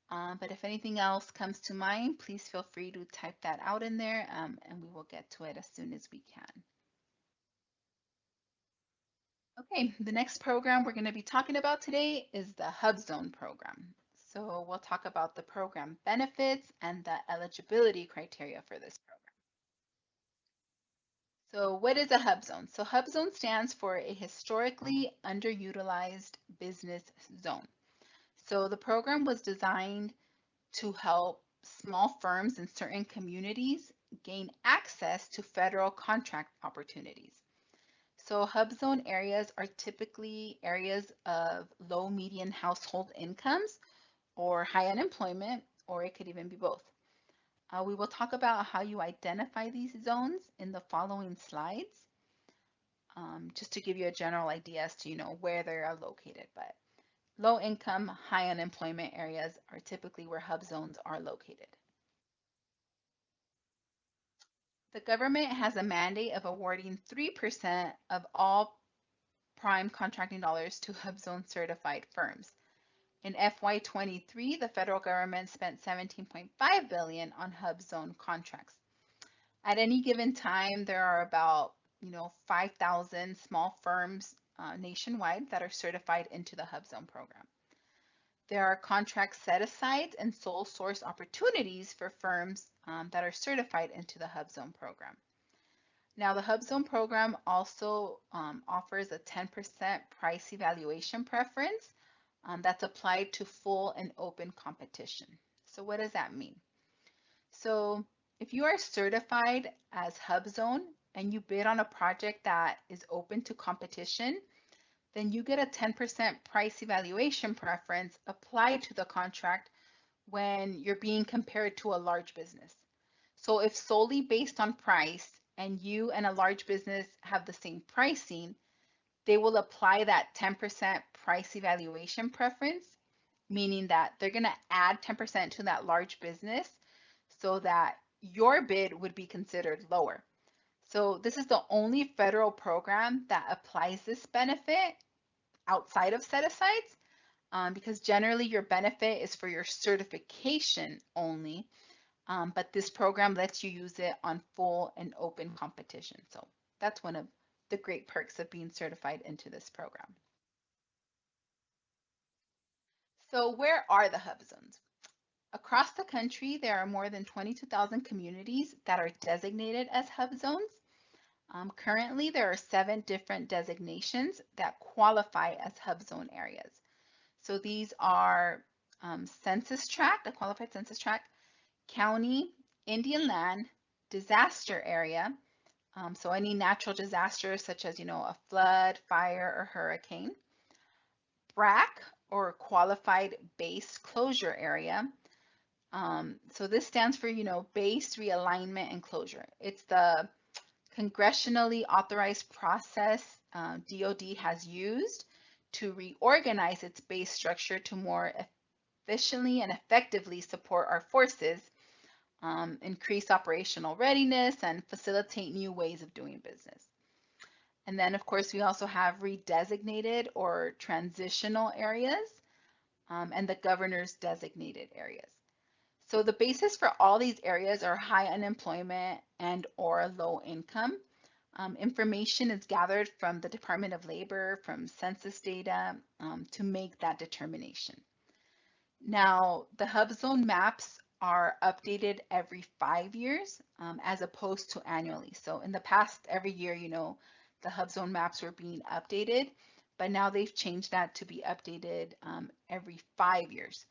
S1: but if anything else comes to mind, please feel free to type that out in there, and we will get to it as soon as we can. Okay, the next program we're going to be talking about today is the HUBZone program. So we'll talk about the program benefits and the eligibility criteria for this program. So what is a HUBZone? So HUBZone stands for a historically underutilized business zone. So the program was designed to help small firms in certain communities gain access to federal contract opportunities. So HUBZone areas are typically areas of low median household incomes or high unemployment, or it could even be both. We will talk about how you identify these zones in the following slides, just to give you a general idea as to where they are located. But low income, high unemployment areas are typically where HUBZones are located. The government has a mandate of awarding 3% of all prime contracting dollars to HUBZone certified firms. In FY23, the federal government spent $17.5 billion on HUBZone contracts. At any given time, there are about 5,000 small firms nationwide that are certified into the HUBZone program. There are contract set-asides and sole source opportunities for firms that are certified into the HUBZone program. Now, the HUBZone program also offers a 10% price evaluation preference that's applied to full and open competition. So what does that mean? So if you are certified as HUBZone and you bid on a project that is open to competition, then you get a 10% price evaluation preference applied to the contract when you're being compared to a large business. So if solely based on price and you and a large business have the same pricing, they will apply that 10% price evaluation preference meaning that they're going to add 10% to that large business so that your bid would be considered lower. So this is the only federal program that applies this benefit outside of set-asides, because generally your benefit is for your certification only, but this program lets you use it on full and open competition. So that's one of the great perks of being certified into this program. So where are the hub zones? Across the country, there are more than 22,000 communities that are designated as hub zones. Currently, there are 7 different designations that qualify as hub zone areas. So these are census tract, a qualified census tract, county, Indian land, disaster area, so any natural disasters such as, a flood, fire, or hurricane, BRAC, or qualified base closure area. So this stands for, base realignment and closure. It's the congressionally authorized process DoD has used to reorganize its base structure to more efficiently and effectively support our forces, increase operational readiness, and facilitate new ways of doing business. And then, of course, we also have redesignated or transitional areas, and the governor's designated areas. So the basis for all these areas are high unemployment and or low income. Information is gathered from the Department of Labor, from census data, to make that determination. Now, the hub zone maps are updated every 5 years, as opposed to annually. So in the past, every year, the hub zone maps were being updated, but now they've changed that to be updated every 5 years.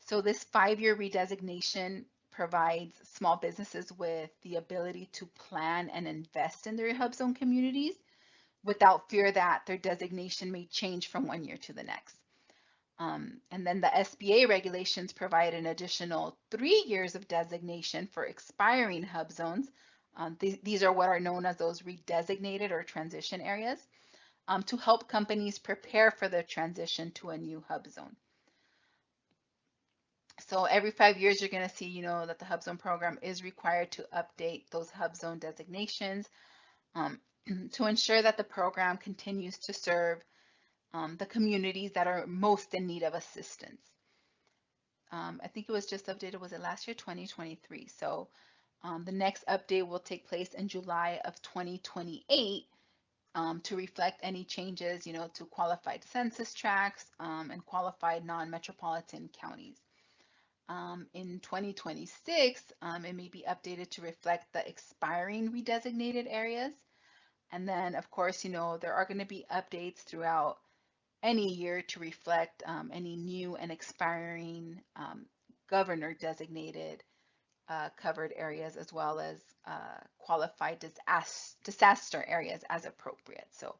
S1: So this 5-year redesignation provides small businesses with the ability to plan and invest in their hub zone communities without fear that their designation may change from one year to the next. And then the SBA regulations provide an additional 3 years of designation for expiring hub zones. These are what are known as those redesignated or transition areas, to help companies prepare for the transition to a new hub zone. So every 5 years, you're going to see, that the HUBZone program is required to update those HUBZone designations, to ensure that the program continues to serve the communities that are most in need of assistance. I think it was just updated, was it last year, 2023? So the next update will take place in July of 2028, to reflect any changes, to qualified census tracts and qualified non-metropolitan counties. In 2026, it may be updated to reflect the expiring redesignated areas. And then, of course, there are going to be updates throughout any year to reflect any new and expiring governor designated covered areas, as well as qualified disaster areas as appropriate. So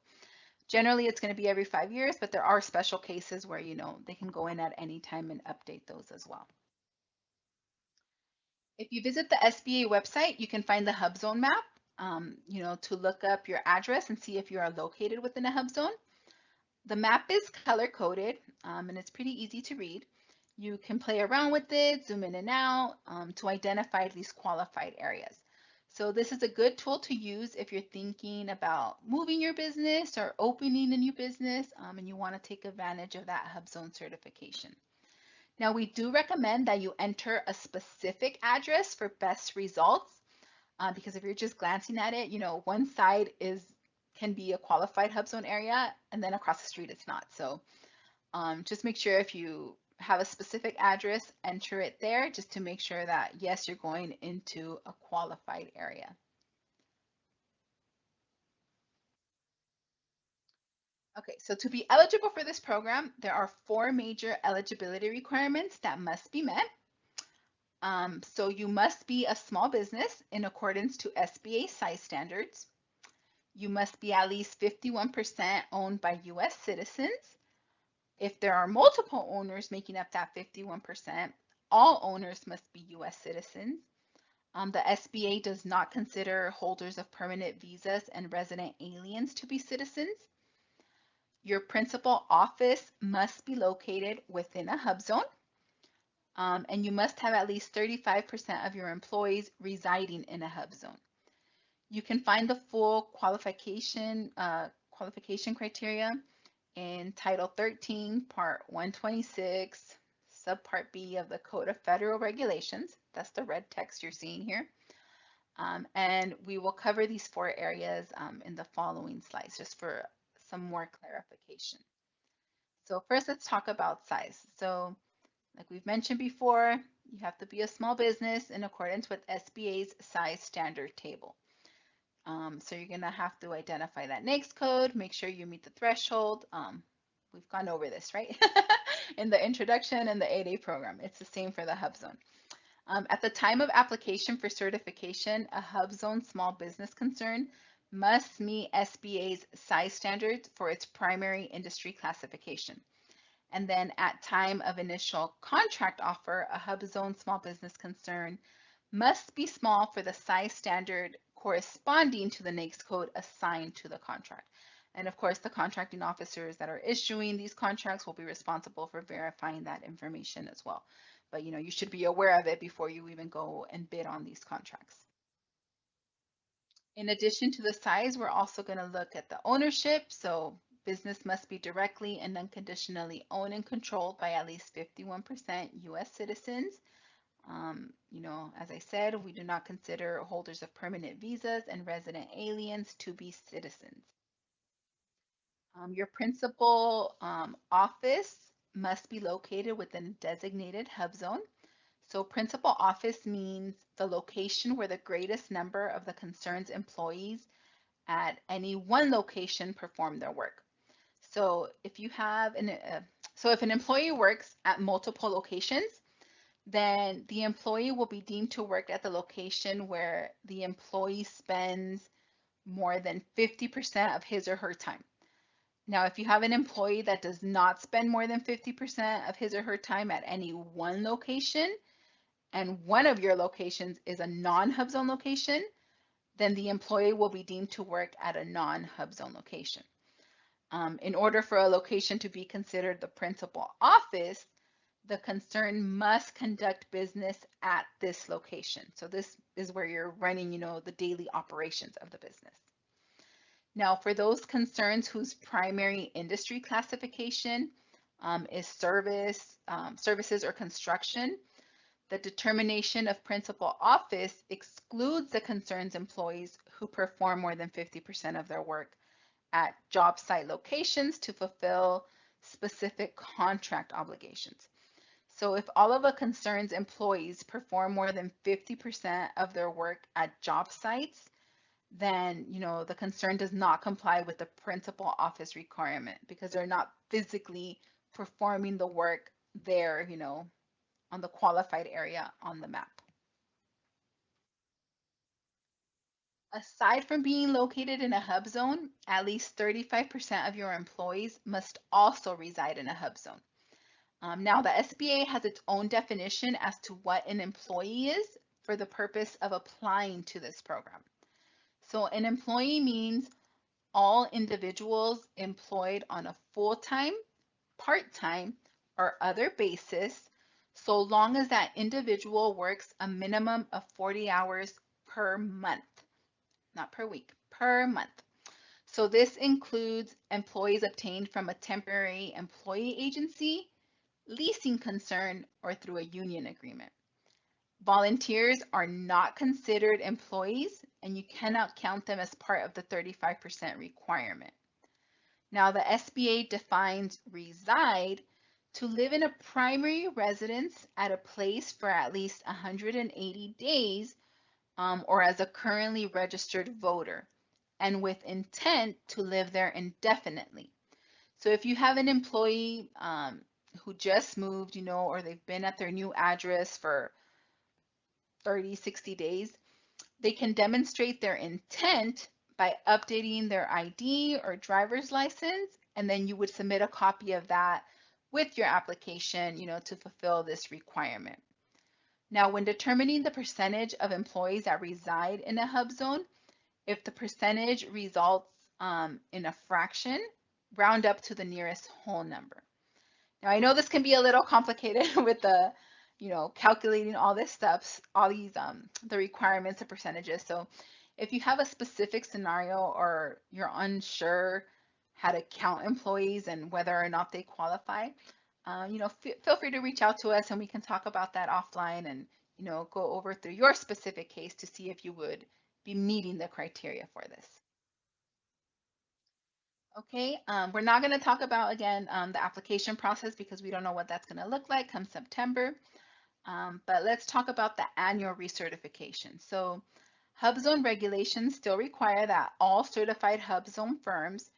S1: generally it's going to be every 5 years, but there are special cases where, they can go in at any time and update those as well. If you visit the SBA website, you can find the hub zone map, to look up your address and see if you are located within a hub zone. The map is color coded, and it's pretty easy to read. You can play around with it, zoom in and out, to identify these qualified areas. So this is a good tool to use if you're thinking about moving your business or opening a new business, and you want to take advantage of that hub zone certification. Now, we do recommend that you enter a specific address for best results, because if you're just glancing at it, one side can be a qualified hub zone area, and then across the street it's not. So just make sure if you have a specific address, enter it there, just to make sure that, yes, you're going into a qualified area. Okay, so to be eligible for this program, there are 4 major eligibility requirements that must be met. So you must be a small business in accordance to SBA size standards. You must be at least 51% owned by U.S. citizens. If there are multiple owners making up that 51%, all owners must be U.S. citizens. The SBA does not consider holders of permanent visas and resident aliens to be citizens. Your principal office must be located within a hub zone, and you must have at least 35% of your employees residing in a hub zone. You can find the full qualification criteria in Title 13, Part 126, Subpart B of the Code of Federal Regulations. That's the red text you're seeing here. And we will cover these 4 areas in the following slides, just for some more clarification. So first, let's talk about size. So like we've mentioned before, you have to be a small business in accordance with SBA's size standard table. So you're gonna have to identify that NAICS code, make sure you meet the threshold. We've gone over this, right? In the introduction and the 8A program. It's the same for the HUBZone. At the time of application for certification, a HUBZone small business concern must meet SBA's size standards for its primary industry classification. And then at time of initial contract offer, a HUBZone small business concern must be small for the size standard corresponding to the NAICS code assigned to the contract. And of course, the contracting officers that are issuing these contracts will be responsible for verifying that information as well. But you should be aware of it before you even go and bid on these contracts. In addition to the size, we're also going to look at the ownership. So business must be directly and unconditionally owned and controlled by at least 51% U.S. citizens. As I said, we do not consider holders of permanent visas and resident aliens to be citizens. Your principal office must be located within a designated hub zone. So principal office means the location where the greatest number of the concern's employees at any one location perform their work. So if you have if an employee works at multiple locations, then the employee will be deemed to work at the location where the employee spends more than 50% of his or her time. Now, if you have an employee that does not spend more than 50% of his or her time at any one location, and one of your locations is a non-hub zone location, then the employee will be deemed to work at a non-hub zone location. In order for a location to be considered the principal office, the concern must conduct business at this location. So this is where you're running, the daily operations of the business. Now, for those concerns whose primary industry classification is services or construction, the determination of principal office excludes the concern's employees who perform more than 50% of their work at job site locations to fulfill specific contract obligations. So if all of a concern's employees perform more than 50% of their work at job sites, then the concern does not comply with the principal office requirement because they're not physically performing the work there, on the qualified area on the map. Aside from being located in a hub zone, at least 35% of your employees must also reside in a hub zone. Now, the SBA has its own definition as to what an employee is for the purpose of applying to this program. So an employee means all individuals employed on a full-time, part-time, or other basis, so long as that individual works a minimum of 40 hours per month, not per week, per month. So this includes employees obtained from a temporary employee agency, leasing concern, or through a union agreement. Volunteers are not considered employees, and you cannot count them as part of the 35% requirement. Now, the SBA defines reside to live in a primary residence at a place for at least 180 days or as a currently registered voter, and with intent to live there indefinitely. So if you have an employee who just moved, or they've been at their new address for 30, 60 days, they can demonstrate their intent by updating their ID or driver's license, and then you would submit a copy of that with your application, to fulfill this requirement. Now, when determining the percentage of employees that reside in a hub zone, if the percentage results in a fraction, round up to the nearest whole number. Now, I know this can be a little complicated with the, calculating all this stuff, all these, the requirements and percentages. So if you have a specific scenario or you're unsure how to count employees and whether or not they qualify, feel free to reach out to us and we can talk about that offline and, go over through your specific case to see if you would be meeting the criteria for this. Okay, we're not going to talk about again the application process because we don't know what that's going to look like come September. But let's talk about the annual recertification. So HUBZone regulations still require that all certified HUBZone firms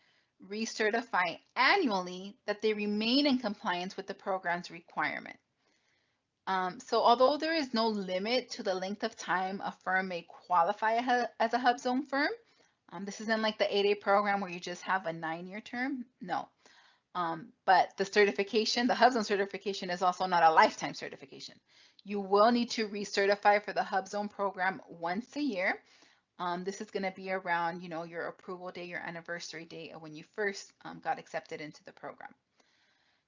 S1: recertify annually that they remain in compliance with the program's requirement. So although there is no limit to the length of time a firm may qualify as a HUBZone firm, this isn't like the 8A program where you just have a 9-year term. No. But the certification, the HUBZone certification is also not a lifetime certification. You will need to recertify for the HUBZone program once a year. This is going to be around, your approval day, your anniversary date of when you first got accepted into the program.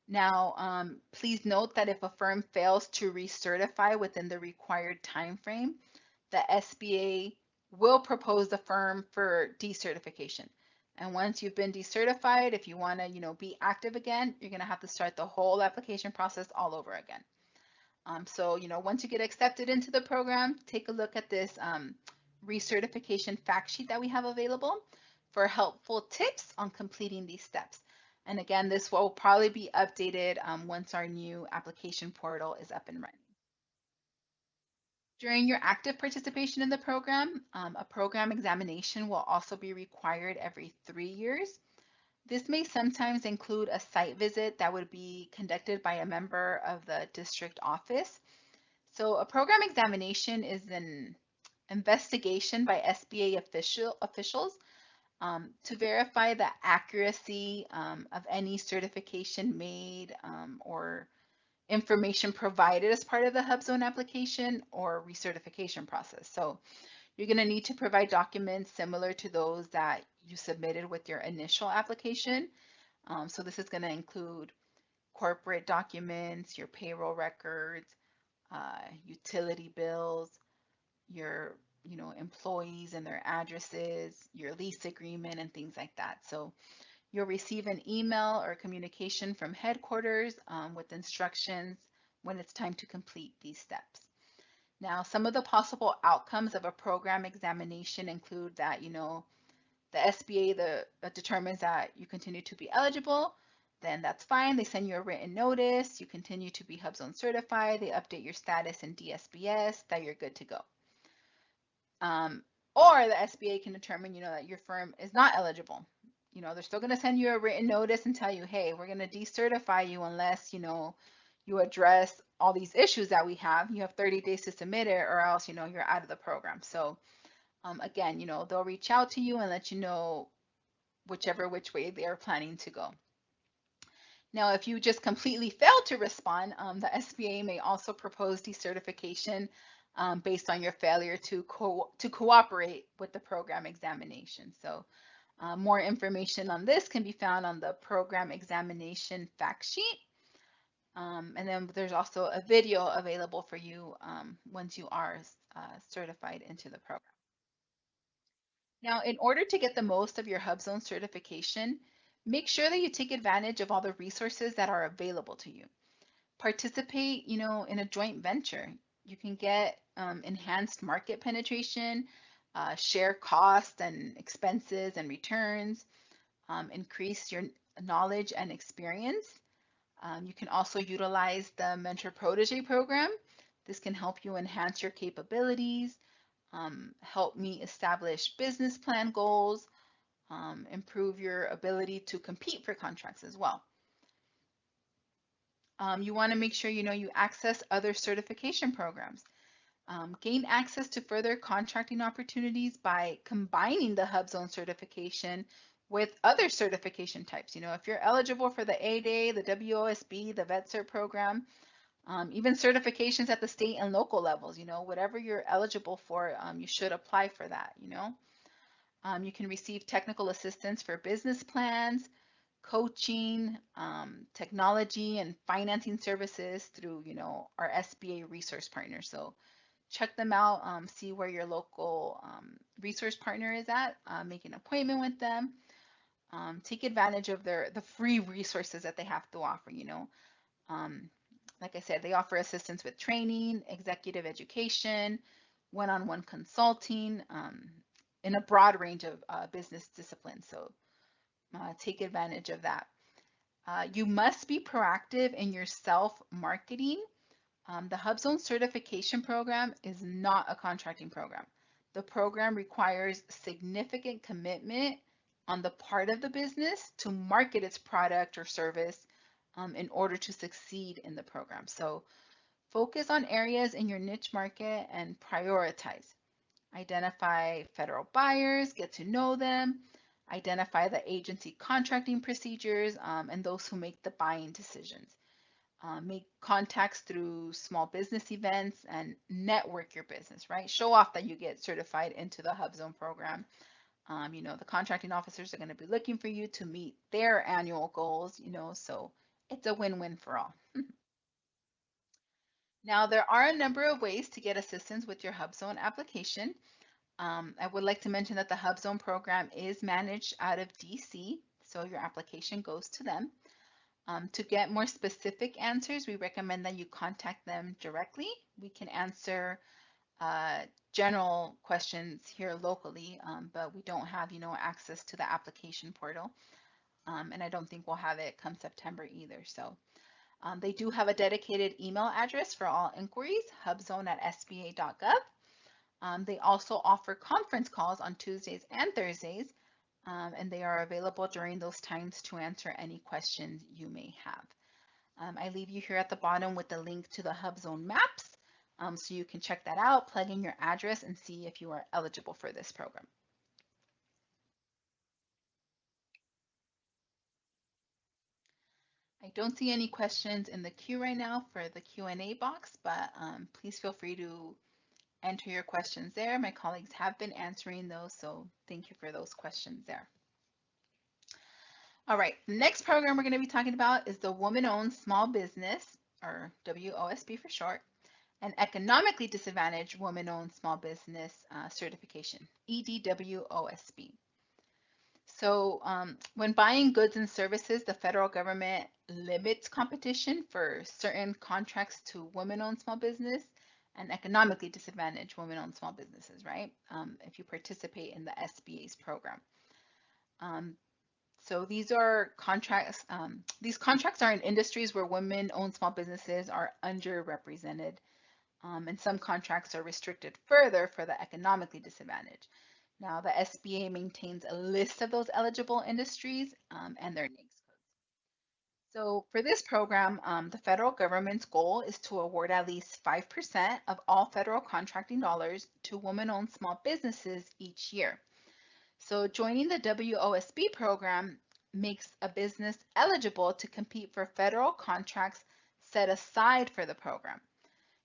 S1: Now, please note that if a firm fails to recertify within the required time frame, the SBA will propose the firm for decertification. And once you've been decertified, if you want to, be active again, you're going to have to start the whole application process all over again. So, once you get accepted into the program, take a look at this recertification fact sheet that we have available for helpful tips on completing these steps. And again, this will probably be updated once our new application portal is up and running. During your active participation in the program, a program examination will also be required every 3 years. This may sometimes include a site visit that would be conducted by a member of the district office. So a program examination is an investigation by SBA officials to verify the accuracy of any certification made or information provided as part of the HUBZone application or recertification process. So you're going to need to provide documents similar to those that you submitted with your initial application. So this is going to include corporate documents, your payroll records, utility bills, your employees and their addresses, your lease agreement, and things like that. So you'll receive an email or communication from headquarters with instructions when it's time to complete these steps. Now, some of the possible outcomes of a program examination include that, the SBA determines that you continue to be eligible, then that's fine. They send you a written notice. You continue to be HUBZone certified. They update your status in DSBS that you're good to go. Or the SBA can determine, that your firm is not eligible. They're still going to send you a written notice and tell you, hey, we're going to decertify you unless, you address all these issues that we have. You have 30 days to submit it or else, you're out of the program. So again, they'll reach out to you and let you know which way they are planning to go. Now, if you just completely fail to respond, the SBA may also propose decertification based on your failure to cooperate with the program examination. So more information on this can be found on the program examination fact sheet. And then there's also a video available for you once you are certified into the program. Now, in order to get the most of your HUBZone certification, make sure that you take advantage of all the resources that are available to you. Participate, in a joint venture. You can get enhanced market penetration, share costs and expenses and returns, increase your knowledge and experience. You can also utilize the Mentor Protege program. This can help you enhance your capabilities, help meet established business plan goals, improve your ability to compete for contracts as well. You want to make sure you access other certification programs. Gain access to further contracting opportunities by combining the HUBZone certification with other certification types. If you're eligible for the A-Day, the WOSB, the VetCert Program, even certifications at the state and local levels, whatever you're eligible for, you should apply for that, You can receive technical assistance for business plans, coaching, technology, and financing services through, our SBA resource partners. So check them out, see where your local resource partner is at, make an appointment with them, take advantage of the free resources that they have to offer. Um, like I said, they offer assistance with training, executive education, one-on-one consulting, in a broad range of business disciplines. So take advantage of that. You must be proactive in your self-marketing. The HUBZone Certification Program is not a contracting program. The program requires significant commitment on the part of the business to market its product or service in order to succeed in the program. So focus on areas in your niche market and prioritize. Identify federal buyers, get to know them, identify the agency contracting procedures, and those who make the buying decisions. Make contacts through small business events and network your business, right? Show off that you get certified into the HUBZone program. The contracting officers are going to be looking for you to meet their annual goals, so it's a win-win for all. Now, there are a number of ways to get assistance with your HUBZone application. I would like to mention that the HUBZone program is managed out of DC, so your application goes to them. To get more specific answers, we recommend that you contact them directly. We can answer general questions here locally, but we don't have, access to the application portal. And I don't think we'll have it come September either. So they do have a dedicated email address for all inquiries, hubzone@sba.gov. They also offer conference calls on Tuesdays and Thursdays, and they are available during those times to answer any questions you may have. I leave you here at the bottom with the link to the HUBZone maps, so you can check that out, plug in your address, and see if you are eligible for this program. I don't see any questions in the queue right now for the Q&A box, but please feel free to enter your questions there. My colleagues have been answering those, so thank you for those questions there. All right, the next program we're going to be talking about is the Woman-Owned Small Business, or WOSB for short, and Economically Disadvantaged Woman-Owned Small Business Certification, EDWOSB. So when buying goods and services, the federal government limits competition for certain contracts to women-owned small business and economically disadvantaged women-owned small businesses, right? If you participate in the SBA's program. So these are contracts, these contracts are in industries where women-owned small businesses are underrepresented. And some contracts are restricted further for the economically disadvantaged. Now, the SBA maintains a list of those eligible industries and their NAICS codes. So for this program, the federal government's goal is to award at least 5% of all federal contracting dollars to women-owned small businesses each year. So joining the WOSB program makes a business eligible to compete for federal contracts set aside for the program.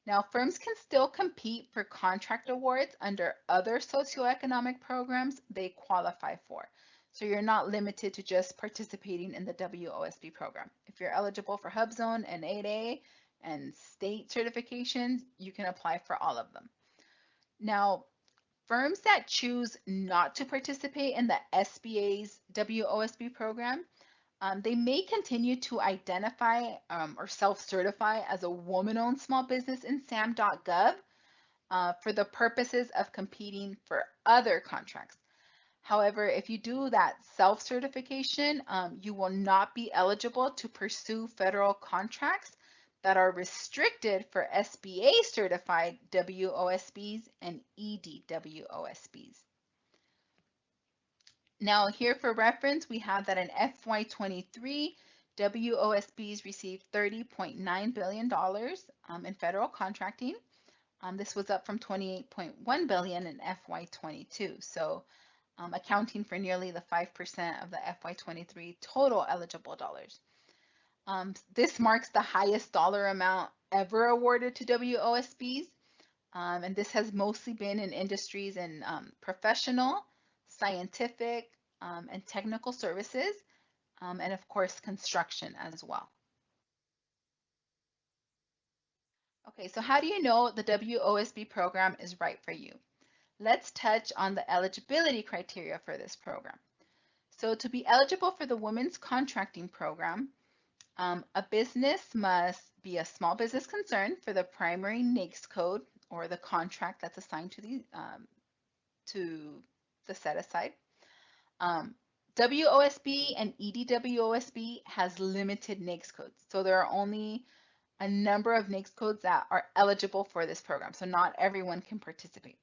S1: Now, firms can still compete for contract awards under other socioeconomic programs they qualify for. So you're not limited to just participating in the WOSB program. If you're eligible for HUBZone and 8A and state certifications, you can apply for all of them. Now, firms that choose not to participate in the SBA's WOSB program, they may continue to identify or self-certify as a woman-owned small business in SAM.gov for the purposes of competing for other contracts. However, if you do that self-certification, you will not be eligible to pursue federal contracts that are restricted for SBA certified WOSBs and EDWOSBs. Now here for reference, we have that in FY23, WOSBs received $30.9 billion in federal contracting. This was up from $28.1 billion in FY22. So accounting for nearly the 5% of the FY23 total eligible dollars. This marks the highest dollar amount ever awarded to WOSBs. And this has mostly been in industries in professional, scientific, and technical services, and of course, construction as well. Okay, so how do you know the WOSB program is right for you? Let's touch on the eligibility criteria for this program. So to be eligible for the Women's Contracting Program, a business must be a small business concern for the primary NAICS code or the contract that's assigned to the set aside. WOSB and EDWOSB has limited NAICS codes. So there are only a number of NAICS codes that are eligible for this program. So not everyone can participate.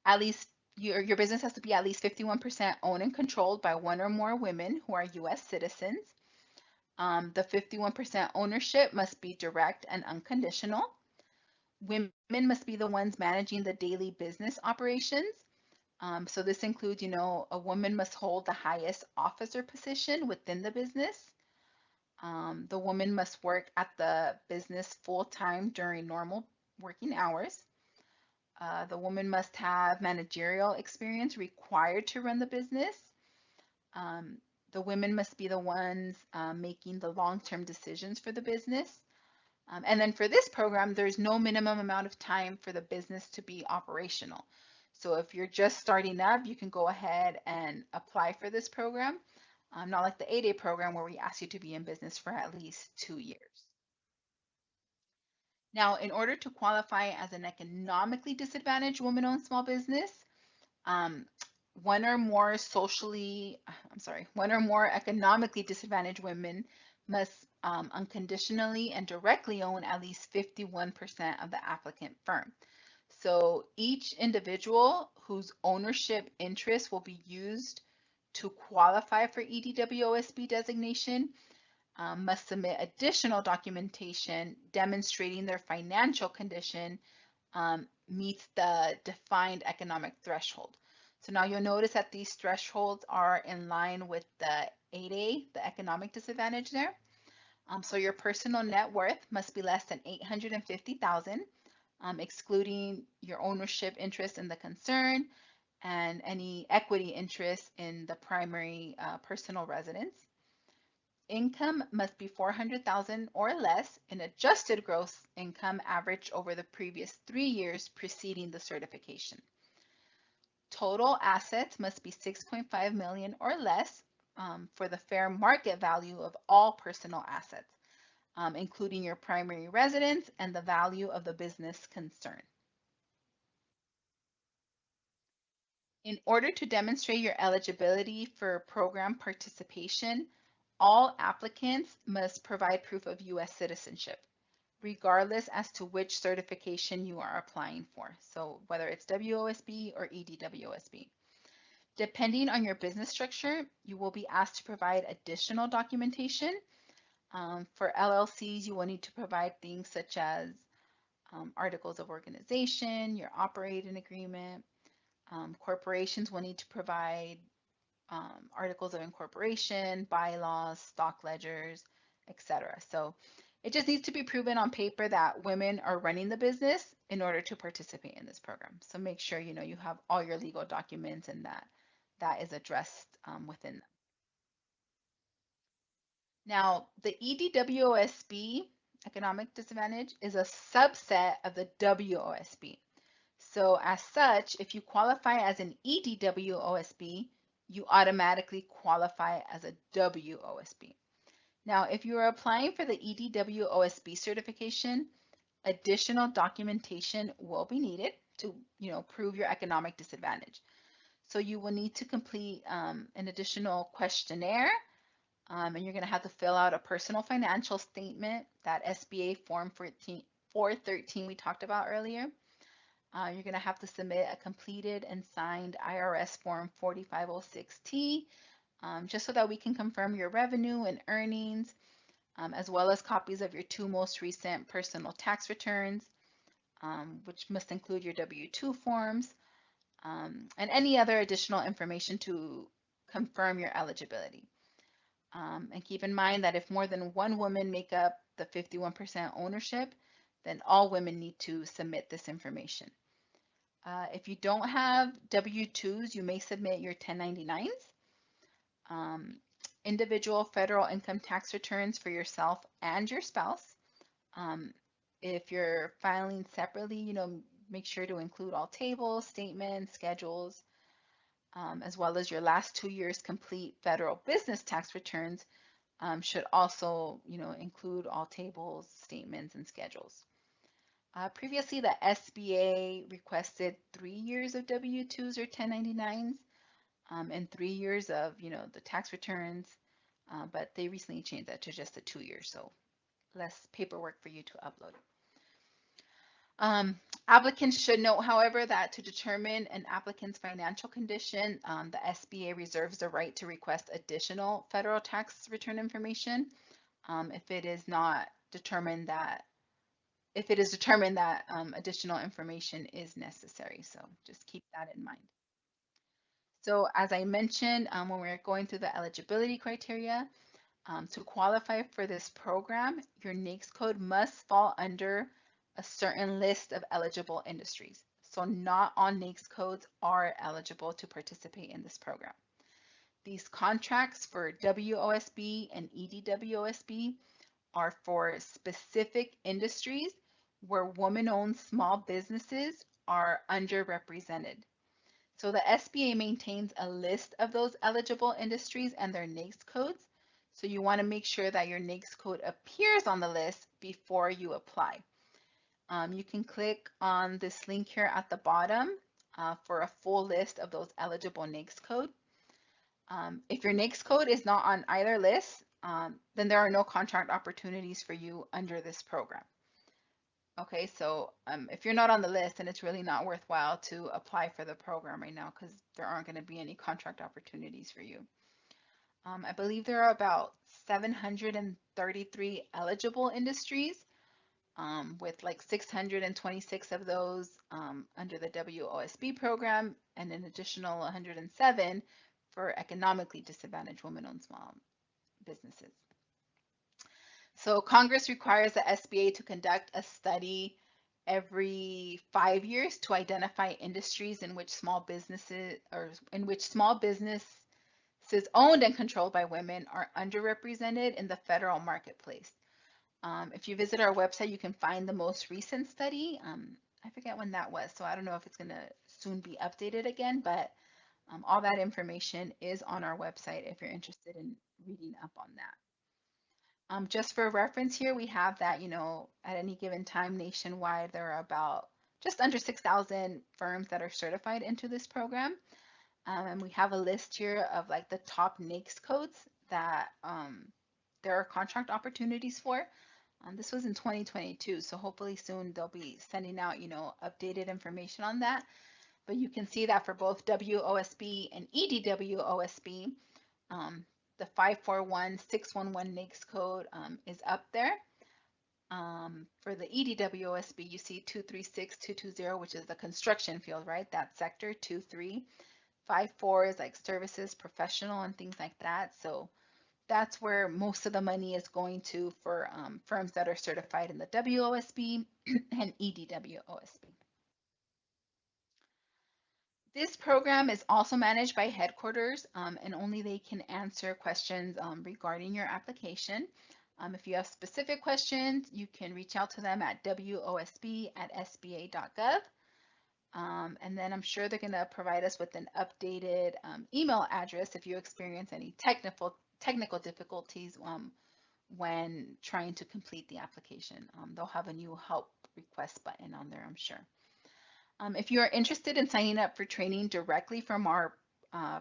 S1: At least your business has to be at least 51% owned and controlled by one or more women who are US citizens. The 51% ownership must be direct and unconditional. Women must be the ones managing the daily business operations. So this includes, a woman must hold the highest officer position within the business. The woman must work at the business full-time during normal working hours. The woman must have managerial experience required to run the business. The women must be the ones making the long-term decisions for the business. And then for this program, there's no minimum amount of time for the business to be operational. So if you're just starting up, you can go ahead and apply for this program. Not like the 8A program where we ask you to be in business for at least 2 years. Now, in order to qualify as an economically disadvantaged woman-owned small business, one or more economically disadvantaged women must unconditionally and directly own at least 51% of the applicant firm. So each individual whose ownership interest will be used to qualify for EDWOSB designation must submit additional documentation demonstrating their financial condition meets the defined economic threshold. So now you'll notice that these thresholds are in line with the 8A, the economic disadvantage there. So your personal net worth must be less than $850,000, excluding your ownership interest in the concern and any equity interest in the primary personal residence. Income must be $400,000 or less in adjusted gross income averaged over the previous 3 years preceding the certification. Total assets must be $6.5 million or less for the fair market value of all personal assets, including your primary residence and the value of the business concern. In order to demonstrate your eligibility for program participation, all applicants must provide proof of U.S. citizenship, regardless as to which certification you are applying for. So whether it's WOSB or EDWOSB. Depending on your business structure, you will be asked to provide additional documentation. For LLCs, you will need to provide things such as articles of organization, your operating agreement. Corporations will need to provide articles of incorporation, bylaws, stock ledgers, etc. So it just needs to be proven on paper that women are running the business in order to participate in this program. So make sure you have all your legal documents and that is addressed within them. Now, the EDWOSB, economic disadvantage, is a subset of the WOSB. So as such, if you qualify as an EDWOSB, you automatically qualify as a WOSB. Now, if you are applying for the EDWOSB certification, additional documentation will be needed to, prove your economic disadvantage. So you will need to complete an additional questionnaire, and you're going to have to fill out a personal financial statement, that SBA Form 413 we talked about earlier. You're going to have to submit a completed and signed IRS Form 4506T, just so that we can confirm your revenue and earnings, as well as copies of your 2 most recent personal tax returns, which must include your W-2 forms, and any other additional information to confirm your eligibility. And keep in mind that if more than one woman make up the 51% ownership, then all women need to submit this information. If you don't have W-2s, you may submit your 1099s. individual federal income tax returns for yourself and your spouse. If you're filing separately, make sure to include all tables, statements, schedules, as well as your last 2 years complete federal business tax returns should also, include all tables, statements, and schedules. Previously, the SBA requested 3 years of W-2s or 1099s and 3 years of, the tax returns, but they recently changed that to just the 2 years, so less paperwork for you to upload. Applicants should note, however, that to determine an applicant's financial condition, the SBA reserves the right to request additional federal tax return information if it is determined that additional information is necessary. So just keep that in mind. So as I mentioned, when we're going through the eligibility criteria, to qualify for this program, your NAICS code must fall under a certain list of eligible industries. So not all NAICS codes are eligible to participate in this program. These contracts for WOSB and EDWOSB are for specific industries where women-owned small businesses are underrepresented. So the SBA maintains a list of those eligible industries and their NAICS codes. So you want to make sure that your NAICS code appears on the list before you apply. You can click on this link here at the bottom for a full list of those eligible NAICS code. If your NAICS code is not on either list, then there are no contract opportunities for you under this program. Okay, so if you're not on the list, then it's really not worthwhile to apply for the program right now because there aren't going to be any contract opportunities for you. I believe there are about 733 eligible industries, with like 626 of those under the WOSB program and an additional 107 for economically disadvantaged women-owned small businesses. So Congress requires the SBA to conduct a study every 5 years to identify industries in which small businesses owned and controlled by women are underrepresented in the federal marketplace. If you visit our website, you can find the most recent study. I forget when that was, so I don't know if it's going to soon be updated again, but all that information is on our website if you're interested in reading up on that. Just for reference here, we have that, at any given time nationwide, there are about just under 6,000 firms that are certified into this program. And we have a list here of like the top NAICS codes that there are contract opportunities for. This was in 2022, so hopefully soon they'll be sending out, updated information on that. But you can see that for both WOSB and EDWOSB, the 541611 NAICS code is up there. For the EDWOSB, you see 236220, which is the construction field, right? That sector, 2354 is like services, professional, and things like that. So that's where most of the money is going to for firms that are certified in the WOSB and EDWOSB. This program is also managed by headquarters, and only they can answer questions regarding your application. If you have specific questions, you can reach out to them at wosb@sba.gov. And then I'm sure they're going to provide us with an updated email address if you experience any technical difficulties when trying to complete the application. They'll have a new help request button on there, I'm sure. If you are interested in signing up for training directly from our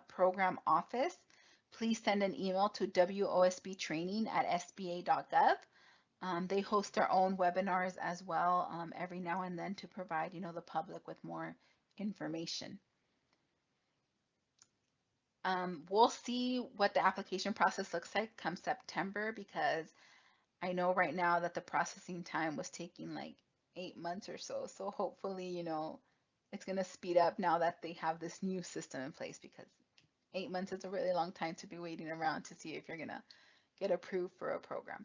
S1: program office, please send an email to wosbtraining@sba.gov. They host their own webinars as well every now and then to provide, the public with more information. We'll see what the application process looks like come September, because I know right now that the processing time was taking like 8 months or so. So hopefully, it's going to speed up now that they have this new system in place, because 8 months is a really long time to be waiting around to see if you're going to get approved for a program.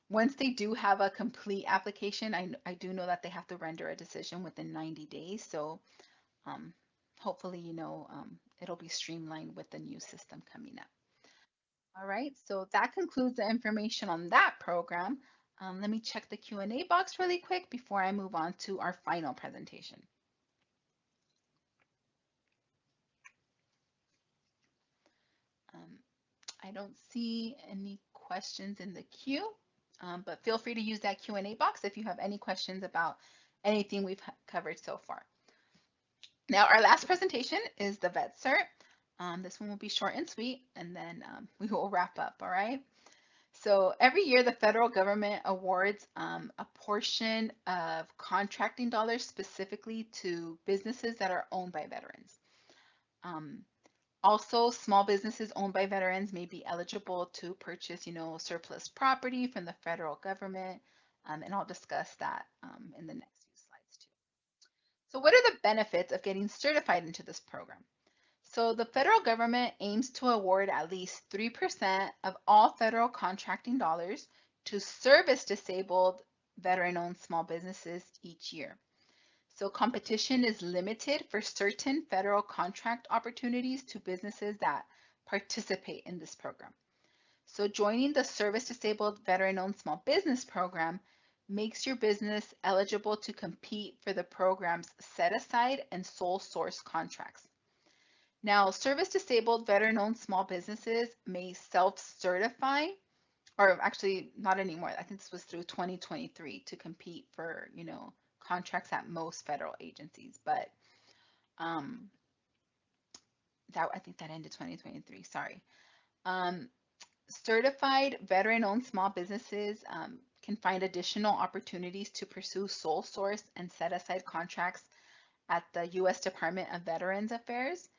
S1: Once they do have a complete application, I do know that they have to render a decision within 90 days. So hopefully, it'll be streamlined with the new system coming up. All right, so that concludes the information on that program. Let me check the Q&A box really quick before I move on to our final presentation. Um, I don't see any questions in the queue, but feel free to use that Q&A box if you have any questions about anything we've covered so far. Now, our last presentation is the VetCert. This one will be short and sweet, and then we will wrap up, all right? So every year, the federal government awards a portion of contracting dollars specifically to businesses that are owned by veterans. Also, small businesses owned by veterans may be eligible to purchase, surplus property from the federal government, and I'll discuss that in the next few slides too. So what are the benefits of getting certified into this program? So the federal government aims to award at least 3% of all federal contracting dollars to service-disabled veteran-owned small businesses each year. So competition is limited for certain federal contract opportunities to businesses that participate in this program. So joining the service-disabled veteran-owned small business program makes your business eligible to compete for the program's set-aside and sole source contracts. Now, service-disabled veteran-owned small businesses may self-certify, or actually not anymore. I think this was through 2023 to compete for, contracts at most federal agencies. But I think that ended 2023. Sorry. Certified veteran-owned small businesses can find additional opportunities to pursue sole source and set-aside contracts at the U.S. Department of Veterans Affairs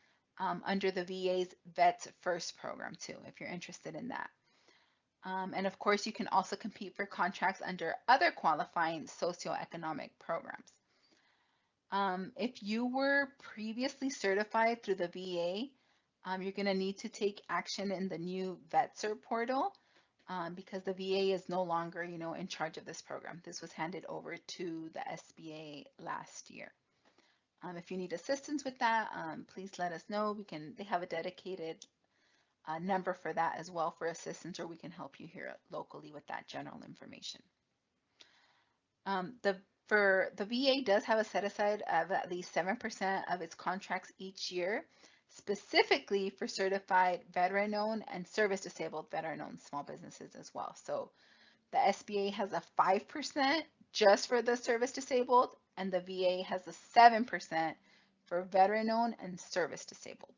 S1: under the VA's VetCert Program too, if you're interested in that. And of course, you can also compete for contracts under other qualifying socioeconomic programs. If you were previously certified through the VA, you're going to need to take action in the new VetCert portal because the VA is no longer, in charge of this program. This was handed over to the SBA last year. If you need assistance with that, please let us know. They have a dedicated number for that as well for assistance, or we can help you here locally with that general information. The VA does have a set aside of at least 7% of its contracts each year, specifically for certified veteran-owned and service-disabled veteran-owned small businesses as well. So the SBA has a 5% just for the service-disabled, and the VA has a 7% for veteran-owned and service-disabled.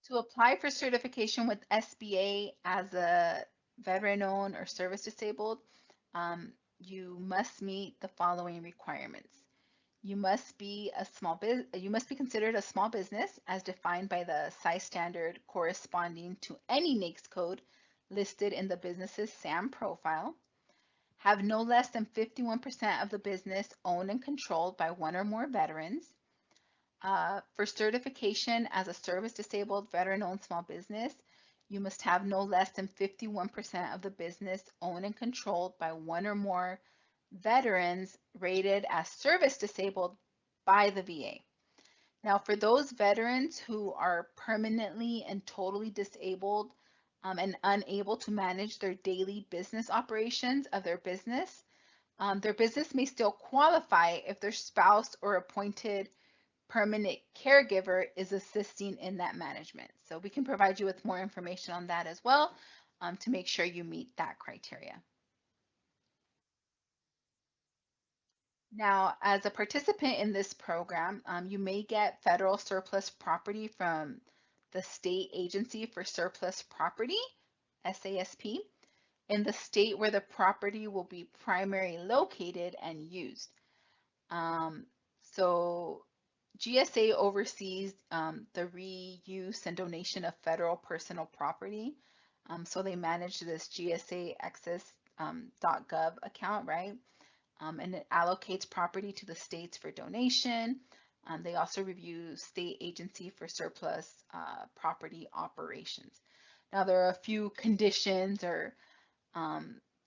S1: To apply for certification with SBA as a veteran-owned or service-disabled, you must meet the following requirements. You must be considered a small business as defined by the size standard corresponding to any NAICS code listed in the business's SAM profile. Have no less than 51% of the business owned and controlled by one or more veterans. For certification as a service-disabled veteran-owned small business, you must have no less than 51% of the business owned and controlled by one or more veterans rated as service-disabled by the VA. Now, for those veterans who are permanently and totally disabled and unable to manage their daily business operations of their business may still qualify if their spouse or appointed permanent caregiver is assisting in that management. So we can provide you with more information on that as well to make sure you meet that criteria. Now, as a participant in this program, you may get federal surplus property from the State Agency for Surplus Property, SASP, in the state where the property will be primarily located and used. So GSA oversees the reuse and donation of federal personal property. So they manage this GSA access.gov account, right? And it allocates property to the states for donation. They also review State Agency for Surplus Property operations. Now, there are a few conditions or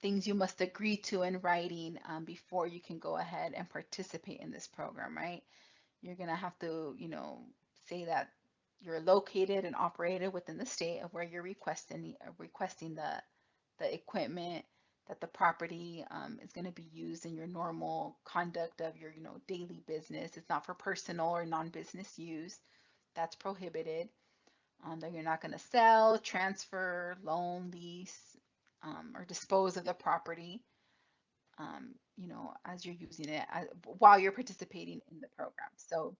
S1: things you must agree to in writing before you can go ahead and participate in this program, right? You're going to have to, say that you're located and operated within the state of where you're requesting the equipment, that the property is going to be used in your normal conduct of your daily business. It's not for personal or non-business use. That's prohibited. That you're not going to sell, transfer, loan, lease, or dispose of the property, as you're using it while you're participating in the program. So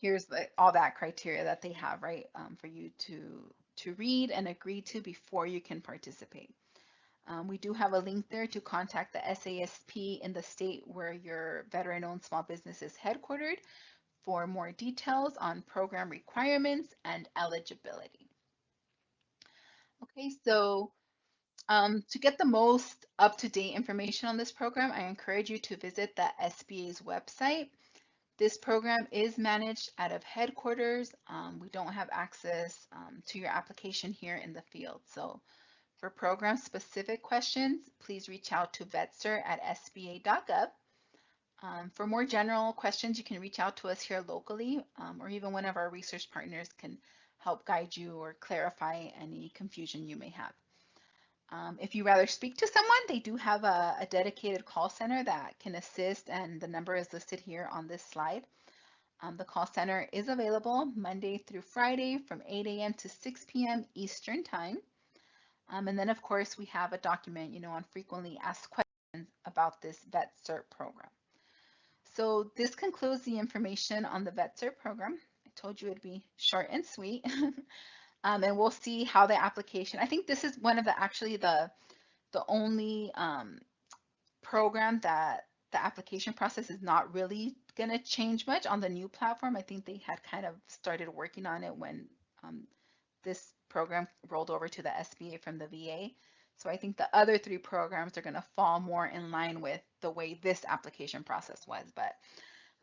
S1: here's all that criteria that they have, right, for you to read and agree to before you can participate. We do have a link there to contact the SASP in the state where your veteran-owned small business is headquartered for more details on program requirements and eligibility. Okay, so to get the most up-to-date information on this program, I encourage you to visit the SBA's website. This program is managed out of headquarters. We don't have access to your application here in the field. So for program-specific questions, please reach out to vetcert@sba.gov. For more general questions, you can reach out to us here locally, or even one of our research partners can help guide you or clarify any confusion you may have. If you rather speak to someone, they do have a dedicated call center that can assist, and the number is listed here on this slide. The call center is available Monday through Friday from 8 a.m. to 6 p.m. Eastern Time. And then, of course, we have a document, on frequently asked questions about this VetCert program. So this concludes the information on the VetCert program. I told you it'd be short and sweet. And we'll see how the application, I think this is one of the only program that the application process is not really going to change much on the new platform. I think they had kind of started working on it when this program rolled over to the SBA from the VA. So I think the other three programs are going to fall more in line with the way this application process was. But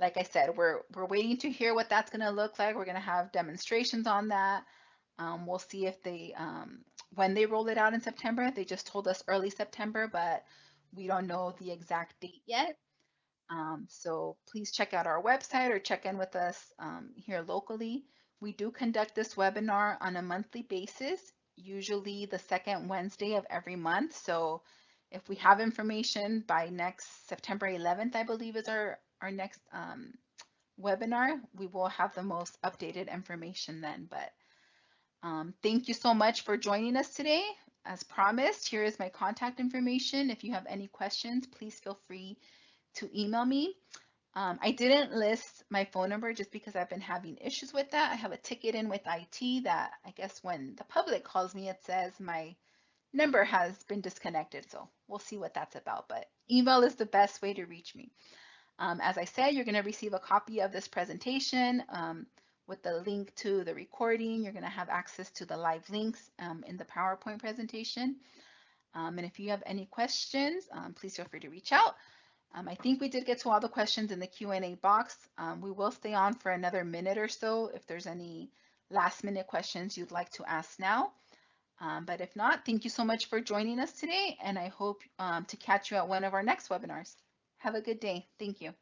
S1: like I said, we're waiting to hear what that's going to look like. We're going to have demonstrations on that. We'll see if they, when they roll it out in September. They just told us early September, but we don't know the exact date yet. So please check out our website or check in with us here locally. We do conduct this webinar on a monthly basis, usually the second Wednesday of every month. So if we have information by next September 11th, I believe is our next webinar, we will have the most updated information then. But thank you so much for joining us today. As promised, here is my contact information. If you have any questions, please feel free to email me. I didn't list my phone number just because I've been having issues with that. I have a ticket in with IT that I guess when the public calls me, it says my number has been disconnected. So we'll see what that's about. But email is the best way to reach me. As I said, you're going to receive a copy of this presentation with the link to the recording. You're going to have access to the live links in the PowerPoint presentation. And if you have any questions, please feel free to reach out. I think we did get to all the questions in the Q&A box. We will stay on for another minute or so if there's any last minute questions you'd like to ask now. But if not, thank you so much for joining us today, and I hope to catch you at one of our next webinars. Have a good day. Thank you.